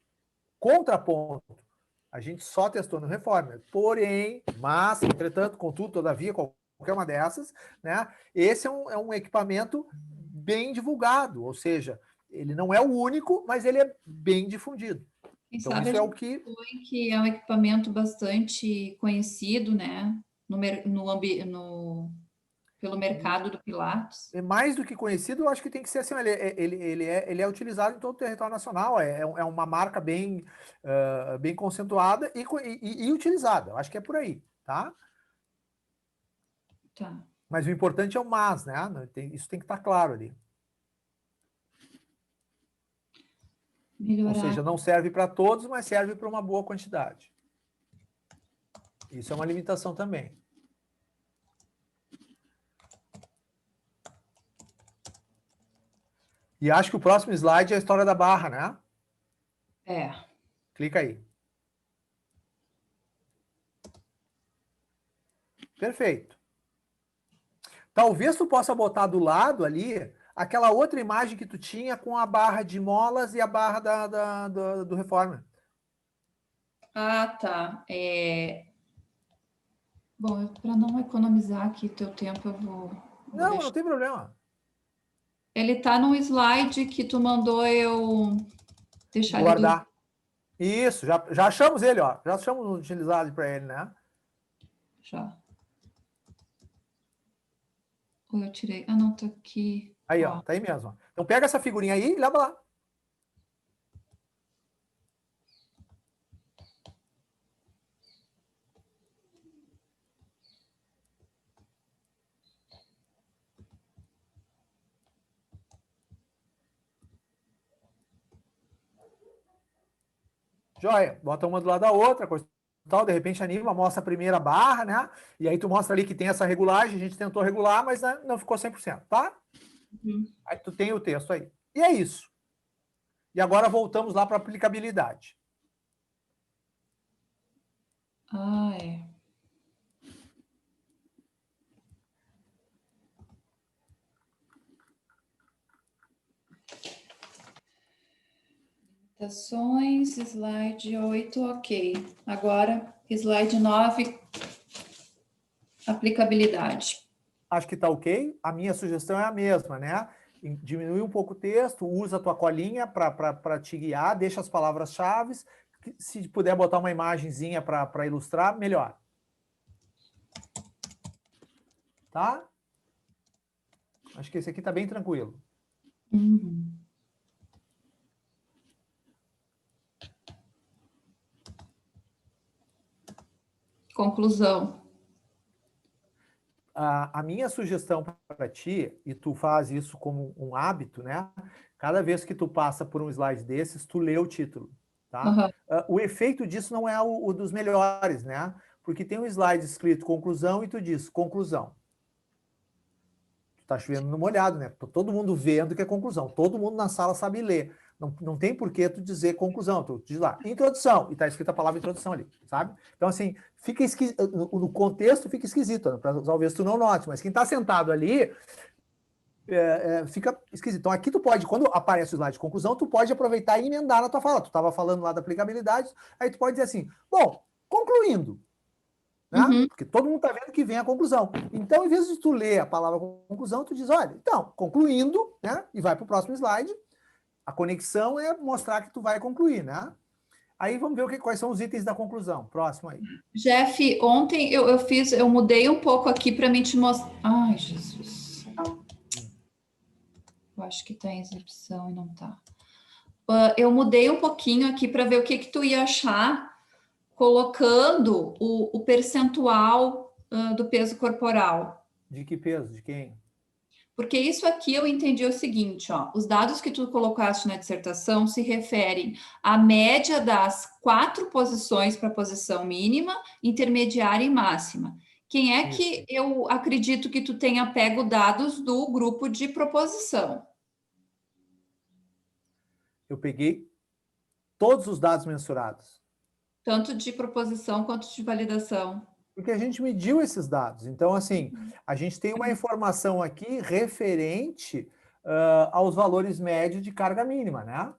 contraponto. A gente só testou no Reformer. Porém, mas, entretanto, contudo, todavia, qualquer uma dessas, né? Esse é um equipamento bem divulgado, ou seja, ele não é o único, mas ele é bem difundido. Quem então, sabe isso é o que... que é um equipamento bastante conhecido, né? Pelo mercado do Pilates. É mais do que conhecido, eu acho que tem que ser assim, ele é utilizado em todo o território nacional, é uma marca bem conceituada e utilizada, eu acho que é por aí, tá? Tá. Mas o importante é o MAS, né? Isso tem que estar claro ali. Melhorar. Ou seja, não serve para todos, mas serve para uma boa quantidade. Isso é uma limitação também. E acho que o próximo slide é a história da barra, né? É. Clica aí. Perfeito. Talvez tu possa botar do lado ali aquela outra imagem que tu tinha com a barra de molas e a barra do Reformer. Ah, tá. Bom, para não economizar aqui teu tempo, eu Não, não tem problema. Ele está num slide que tu mandou eu deixar ele Guardar. Isso, já achamos ele, ó. Já achamos o utilizado para ele, né? Já. Ou eu tirei? Ah, não, tá aqui. Aí, ó, tá aí mesmo. Ó. Então pega essa figurinha aí e leva lá. Joia, bota uma do lado da outra, coisa tal, de repente anima, mostra a primeira barra, né? E aí tu mostra ali que tem essa regulagem, a gente tentou regular, mas né, não ficou 100%, tá? Aí tu tem o texto aí. E é isso. E agora voltamos lá para a aplicabilidade. Ah, é. Limitações, slide 8, ok. Agora, slide 9, aplicabilidade. Acho que está ok. A minha sugestão é a mesma, né? Diminui um pouco o texto, usa a tua colinha para te guiar, deixa as palavras-chave. Se puder botar uma imagenzinha para ilustrar, melhor. Tá? Acho que esse aqui está bem tranquilo. Uhum. Conclusão. A minha sugestão para ti, e tu faz isso como um hábito, né? Cada vez que tu passa por um slide desses, tu lê o título, tá? Uhum. O efeito disso não é o dos melhores, né? Porque tem um slide escrito conclusão e tu diz conclusão. Tu tá chovendo no molhado, né? Todo mundo vendo que é conclusão. Todo mundo na sala sabe ler. Não tem por que tu dizer conclusão. Tu diz lá, introdução, e tá escrita a palavra introdução ali, sabe? Então, assim, fica esquisito. No contexto fica esquisito, né? Talvez tu não note, mas quem tá sentado ali fica esquisito. Então, aqui tu pode, quando aparece o slide de conclusão, tu pode aproveitar e emendar na tua fala. Tu estava falando lá da aplicabilidade, aí tu pode dizer assim, bom, concluindo, né? Uhum. Porque todo mundo está vendo que vem a conclusão. Então, em vez de tu ler a palavra conclusão, tu diz, olha, então, concluindo, né? E vai para o próximo slide. A conexão é mostrar que tu vai concluir, né? Aí vamos ver quais são os itens da conclusão. Próximo aí. Jeff, ontem eu mudei um pouco aqui para mim te mostrar. Ai, Jesus. Eu acho que está em exibição e não está. Eu mudei um pouquinho aqui para ver o que tu ia achar, colocando o percentual do peso corporal. De que peso? De quem? Porque isso aqui eu entendi o seguinte, ó, os dados que tu colocaste na dissertação se referem à média das 4 posições para a posição mínima, intermediária e máxima. Quem é Isso. que eu acredito que tu tenha pego dados do grupo de proposição? Eu peguei todos os dados mensurados. Tanto de proposição quanto de validação. Porque a gente mediu esses dados. Então, assim, a gente tem uma informação aqui referente aos valores médios de carga mínima, né?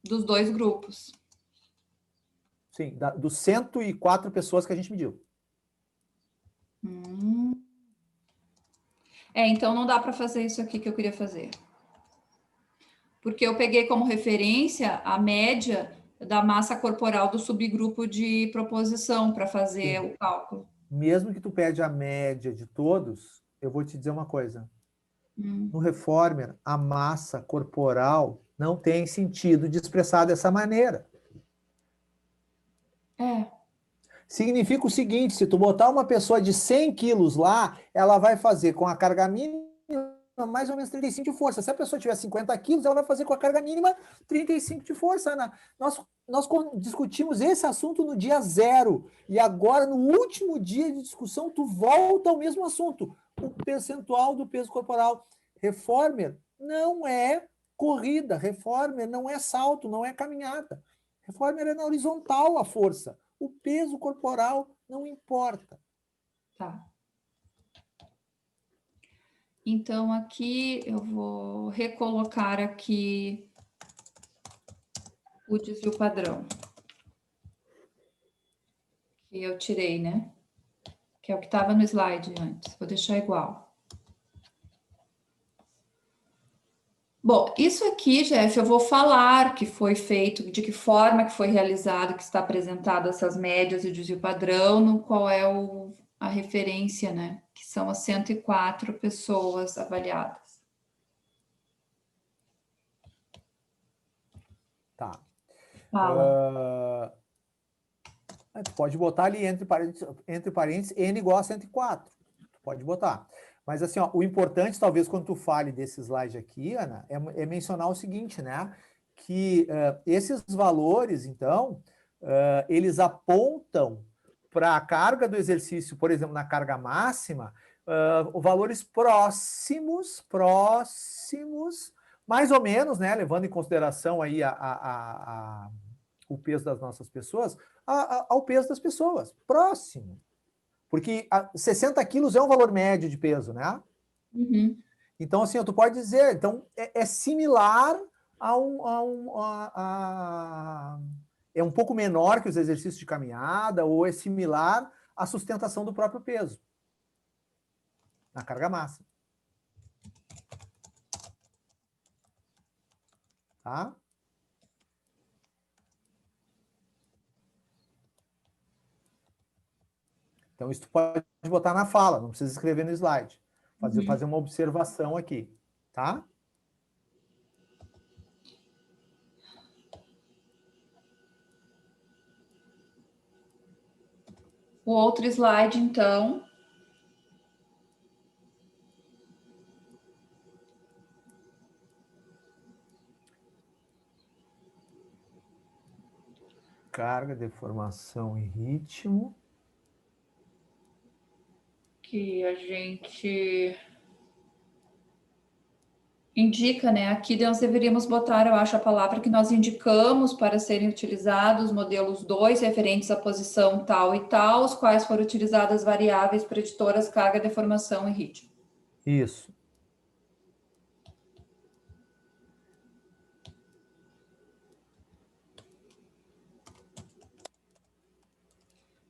Dos dois grupos. Sim, dos 104 pessoas que a gente mediu. Então não dá para fazer isso aqui que eu queria fazer. Porque eu peguei como referência a média da massa corporal do subgrupo de proposição para fazer o cálculo. Mesmo que tu pede a média de todos, eu vou te dizer uma coisa. No Reformer, a massa corporal não tem sentido de expressar dessa maneira. Significa o seguinte, se tu botar uma pessoa de 100 quilos lá, ela vai fazer com a carga mínima mais ou menos 35 de força. Se a pessoa tiver 50 quilos, ela vai fazer com a carga mínima 35 de força, Ana. Nós discutimos esse assunto no dia 0. E agora, no último dia de discussão, tu volta ao mesmo assunto. O percentual do peso corporal. Reformer não é corrida. Reformer não é salto, não é caminhada. Reformer é na horizontal a força. O peso corporal não importa. Tá. Então, aqui eu vou recolocar aqui o desvio padrão. Que eu tirei, né? Que é o que estava no slide antes. Vou deixar igual. Bom, isso aqui, Jeff, eu vou falar que foi feito, de que forma que foi realizado, que está apresentado essas médias e o desvio padrão, no qual é a referência, né? Que são as 104 pessoas avaliadas. Tá. Fala. Tu pode botar ali entre parênteses n igual a 104. Tu pode botar. Mas assim, ó, o importante, talvez, quando tu fale desse slide aqui, Ana, é mencionar o seguinte, né? Que esses valores, então, eles apontam para a carga do exercício, por exemplo, na carga máxima, valores próximos, mais ou menos, né? Levando em consideração aí o peso das nossas pessoas, ao peso das pessoas, próximo. Porque 60 quilos é um valor médio de peso, né? Uhum. Então, assim, tu pode dizer, então, é similar é um pouco menor que os exercícios de caminhada, ou é similar à sustentação do próprio peso, na carga máxima. Tá? Então, isso tu pode botar na fala, não precisa escrever no slide. Fazer uma observação aqui, tá? O outro slide, então. Carga, deformação e ritmo. Que a gente indica, né? Aqui nós deveríamos botar, eu acho, a palavra que nós indicamos para serem utilizados modelos 2 referentes à posição tal e tal, os quais foram utilizadas variáveis preditoras, carga, deformação e ritmo. Isso.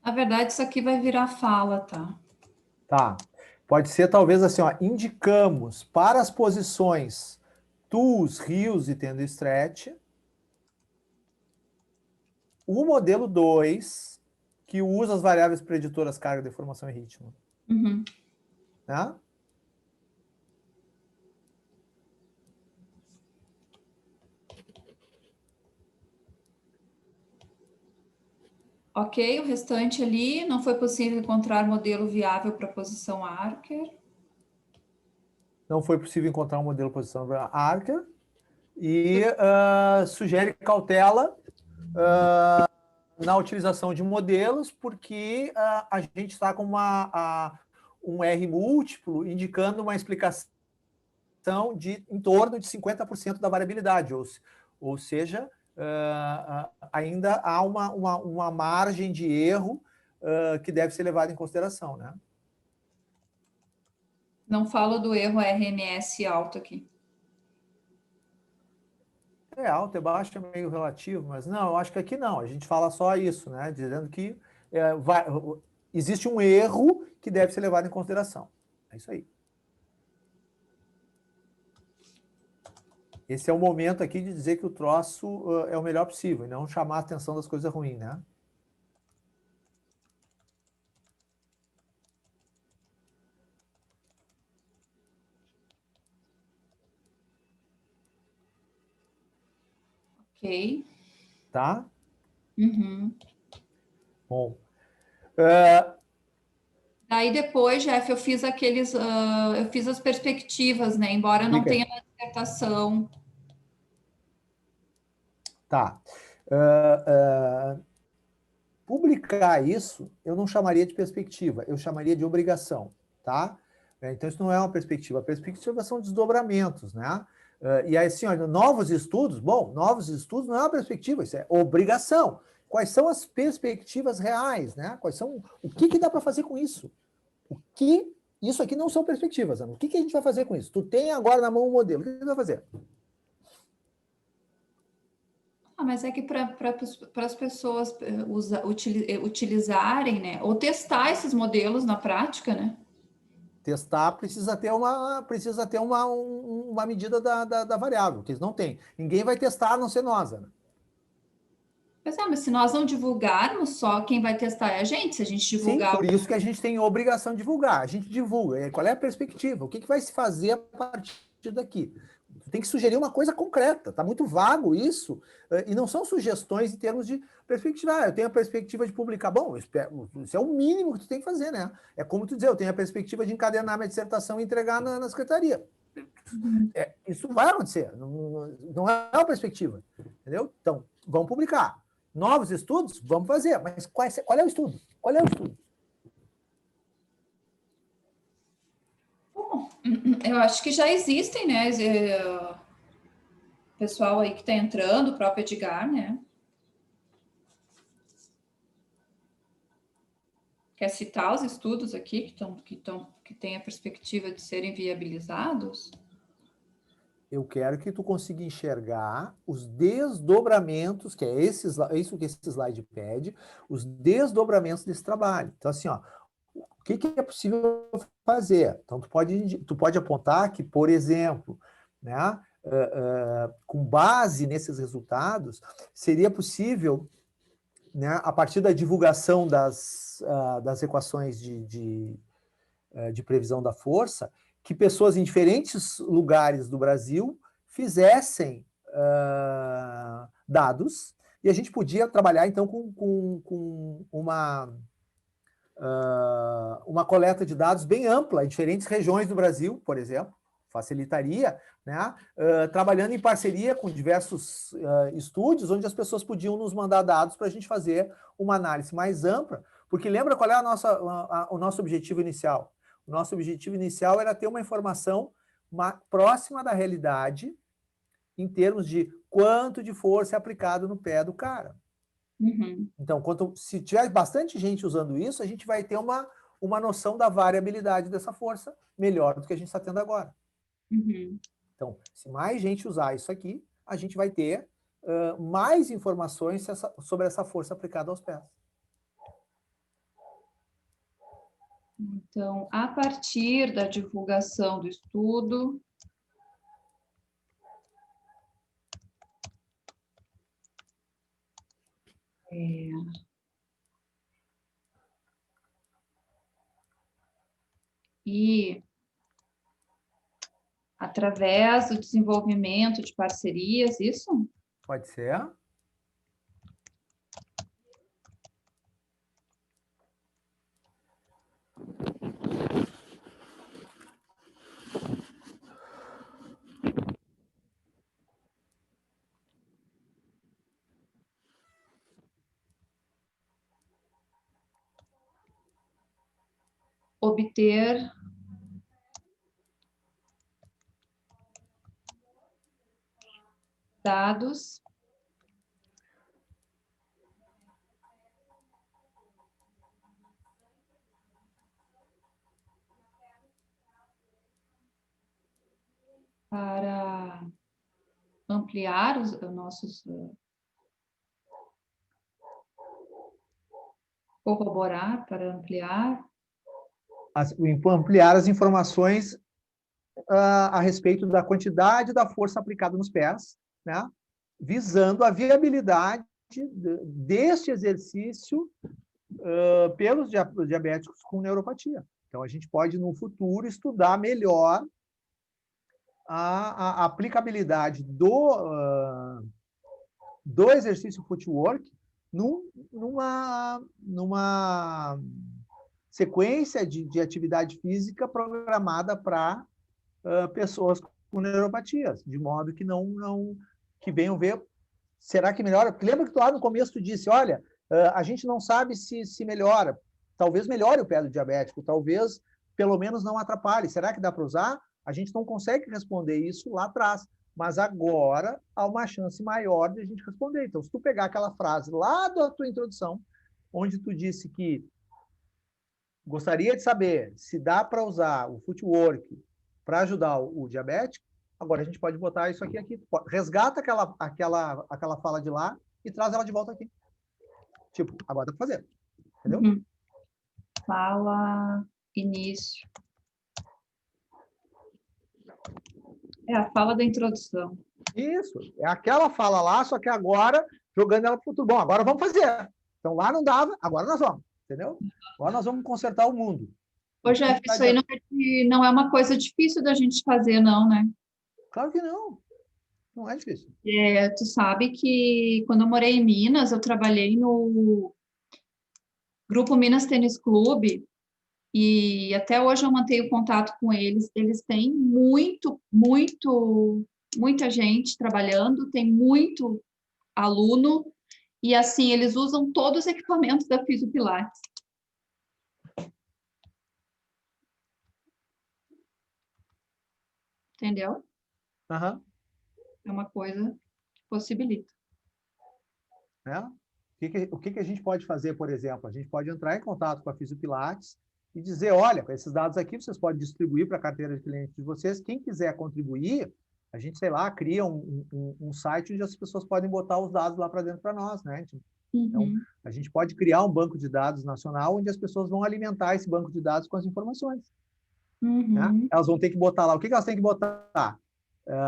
Na verdade, isso aqui vai virar fala, tá? Tá. Pode ser talvez assim, ó, indicamos para as posições tools, rios e tendo stretch o modelo 2 que usa as variáveis preditoras carga, deformação e ritmo. Uhum. Né? Ok, o restante ali, não foi possível encontrar modelo viável para a posição Archer. Não foi possível encontrar um modelo posição Archer e sugere cautela na utilização de modelos, porque a gente está com um R múltiplo indicando uma explicação de em torno de 50% da variabilidade, ou seja, ainda há uma margem de erro que deve ser levada em consideração, né? Não falo do erro RMS alto aqui. É alto, é baixo, é meio relativo, mas não, eu acho que aqui não, a gente fala só isso, né? Dizendo que existe um erro que deve ser levado em consideração. É isso aí. Esse é o momento aqui de dizer que o troço é o melhor possível, e não chamar a atenção das coisas ruins, né? Ok. Tá? Uhum. Bom. Daí depois, Jeff, eu fiz eu fiz as perspectivas, né? Embora não tenha na dissertação. Tá. Publicar isso, eu não chamaria de perspectiva, eu chamaria de obrigação, tá? Então, isso não é uma perspectiva. A perspectiva são desdobramentos, né? E aí, assim, olha, novos estudos não é uma perspectiva, isso é obrigação. Quais são as perspectivas reais, né? O que dá para fazer com isso? Isso aqui não são perspectivas, Ana. O que a gente vai fazer com isso? Tu tem agora na mão um modelo, o que tu vai fazer? Mas é que para as pessoas utilizarem, né? Ou testar esses modelos na prática, né? Testar precisa ter uma medida da variável, que eles não têm. Ninguém vai testar a não ser nós, Ana. Pois é, mas se nós não divulgarmos, só quem vai testar é a gente. Se a gente Sim, divulgar... por isso que a gente tem obrigação de divulgar. A gente divulga. Qual é a perspectiva? O que vai se fazer a partir daqui? Tu tem que sugerir uma coisa concreta. Está muito vago isso. E não são sugestões em termos de perspectiva. Eu tenho a perspectiva de publicar. Bom, isso é o mínimo que tu tem que fazer, né? É como tu dizer, eu tenho a perspectiva de encadernar minha dissertação e entregar na secretaria. Isso vai acontecer. Não é uma perspectiva. Entendeu? Então, vamos publicar. Novos estudos? Vamos fazer. Mas qual é o estudo? Qual é o estudo? Bom, eu acho que já existem, né? Pessoal aí que está entrando, o próprio Edgar, né? Quer citar os estudos aqui que têm a perspectiva de serem viabilizados? Eu quero que tu consiga enxergar os desdobramentos, que é isso que esse slide pede, os desdobramentos desse trabalho. Então, assim, ó, o que é possível fazer? Então, tu pode apontar que, por exemplo, né, com base nesses resultados, seria possível, né, a partir da divulgação das equações de previsão da força, que pessoas em diferentes lugares do Brasil fizessem dados, e a gente podia trabalhar, então, com uma coleta de dados bem ampla em diferentes regiões do Brasil, por exemplo, facilitaria, né? Trabalhando em parceria com diversos estúdios, onde as pessoas podiam nos mandar dados para a gente fazer uma análise mais ampla, porque lembra qual é o nosso objetivo inicial? O nosso objetivo inicial era ter uma informação próxima da realidade em termos de quanto de força é aplicado no pé do cara. Uhum. Então, se tiver bastante gente usando isso, a gente vai ter uma noção da variabilidade dessa força melhor do que a gente está tendo agora. Uhum. Então, se mais gente usar isso aqui, a gente vai ter mais informações sobre essa força aplicada aos pés. Então, a partir da divulgação do estudo, e através do desenvolvimento de parcerias, isso? Pode ser? Obter dados para ampliar os nossos... corroborar, para ampliar... Ampliar as informações a respeito da quantidade da força aplicada nos pés, né? Visando a viabilidade deste exercício pelos diabéticos com neuropatia. Então, a gente pode, no futuro, estudar melhor a aplicabilidade do exercício footwork numa sequência de atividade física programada para pessoas com neuropatias, de modo que que venham ver, será que melhora? Porque lembra que lá no começo tu disse, olha, a gente não sabe se melhora, talvez melhore o pé do diabético, talvez pelo menos não atrapalhe, será que dá para usar? A gente não consegue responder isso lá atrás, mas agora há uma chance maior de a gente responder. Então, se tu pegar aquela frase lá da tua introdução, onde tu disse que gostaria de saber se dá para usar o footwork para ajudar o diabético, agora a gente pode botar isso aqui. Resgata aquela fala de lá e traz ela de volta aqui. Tipo, agora dá para fazer. Entendeu? Uhum. Fala, início. É a fala da introdução. Isso, é aquela fala lá, só que agora jogando ela para o futuro. Bom, agora vamos fazer. Então lá não dava, agora nós vamos, entendeu? Agora nós vamos consertar o mundo. Ô, Jeff, isso aí não é uma coisa difícil da gente fazer, não, né? Claro que não. Não é difícil. Tu sabe que quando eu morei em Minas, eu trabalhei no Grupo Minas Tênis Clube e até hoje eu mantenho contato com eles. Eles têm muita gente trabalhando, tem muito aluno e assim, eles usam todos os equipamentos da Fisiopilates. Entendeu? Uhum. É uma coisa que possibilita. O que a gente pode fazer, por exemplo? A gente pode entrar em contato com a Fisiopilates e dizer, olha, com esses dados aqui, vocês podem distribuir para a carteira de clientes de vocês. Quem quiser contribuir, a gente, sei lá, cria um site onde as pessoas podem botar os dados lá para dentro para nós, né? Então, a gente pode criar um banco de dados nacional onde as pessoas vão alimentar esse banco de dados com as informações. Né? Elas vão ter que botar lá. O que elas têm que botar?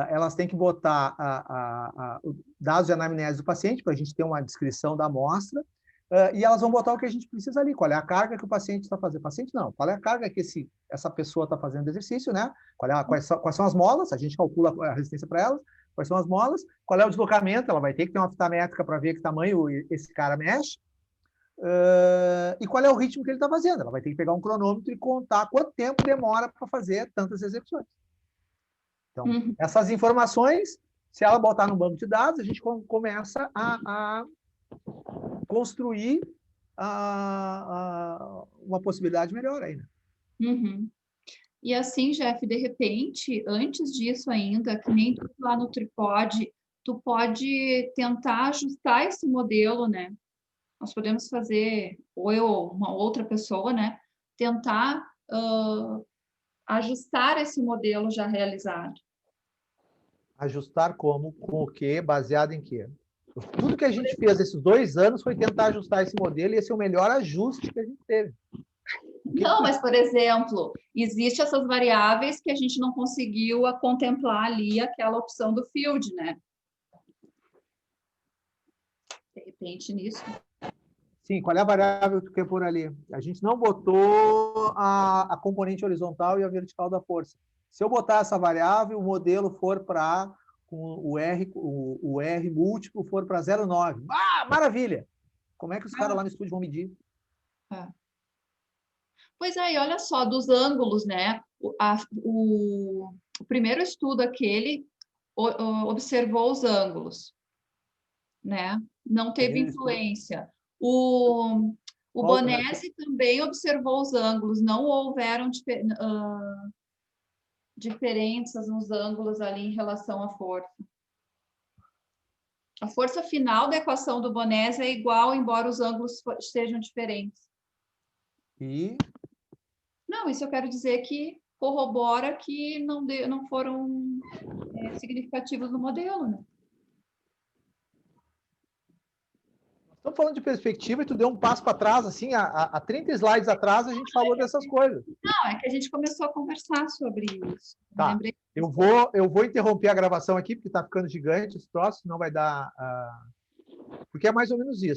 Elas têm que botar dados de anamnese do paciente, para a gente ter uma descrição da amostra, e elas vão botar o que a gente precisa ali, qual é a carga que o paciente está fazendo. Paciente não, qual é a carga que essa pessoa está fazendo de exercício, né? Quais são as molas, a gente calcula a resistência para elas, quais são as molas, qual é o deslocamento, ela vai ter que ter uma fita métrica para ver que tamanho esse cara mexe, e qual é o ritmo que ele está fazendo. Ela vai ter que pegar um cronômetro e contar quanto tempo demora para fazer tantas execuções. Então, essas informações, se ela botar no banco de dados, a gente começa a construir uma possibilidade melhor aí, né? E assim, Jeff, de repente, antes disso ainda, que nem tu lá no Tripod, tu pode tentar ajustar esse modelo, né? Nós podemos fazer, ou eu ou uma outra pessoa, né? Tentar ajustar esse modelo já realizado. Ajustar como? Com o quê? Baseado em quê? Tudo que a gente fez esses 2 anos foi tentar ajustar esse modelo e esse é o melhor ajuste que a gente teve. Não, mas, por exemplo, existem essas variáveis que a gente não conseguiu contemplar ali aquela opção do field, né? De repente, nisso. Sim, qual é a variável que tu quer por ali? A gente não botou a componente horizontal e a vertical da força. Se eu botar essa variável, o modelo for para o R múltiplo for para 0,9. Ah, maravilha! Como é que os caras lá no estúdio vão medir? Pois aí, olha só, dos ângulos, né? O primeiro estudo aquele observou os ângulos, né? Não teve influência. O Bonesi também observou os ângulos, não houveram diferenças nos ângulos ali em relação à força. A força final da equação do Bonesi é igual, embora os ângulos sejam diferentes. Não, isso eu quero dizer que corrobora que não foram significativos no modelo, né? Estamos falando de perspectiva e tu deu um passo para trás, assim, há 30 slides atrás a gente falou dessas coisas. Não, é que a gente começou a conversar sobre isso. Tá. Eu vou interromper a gravação aqui, porque está ficando gigante esse troço, senão vai dar... Porque é mais ou menos isso.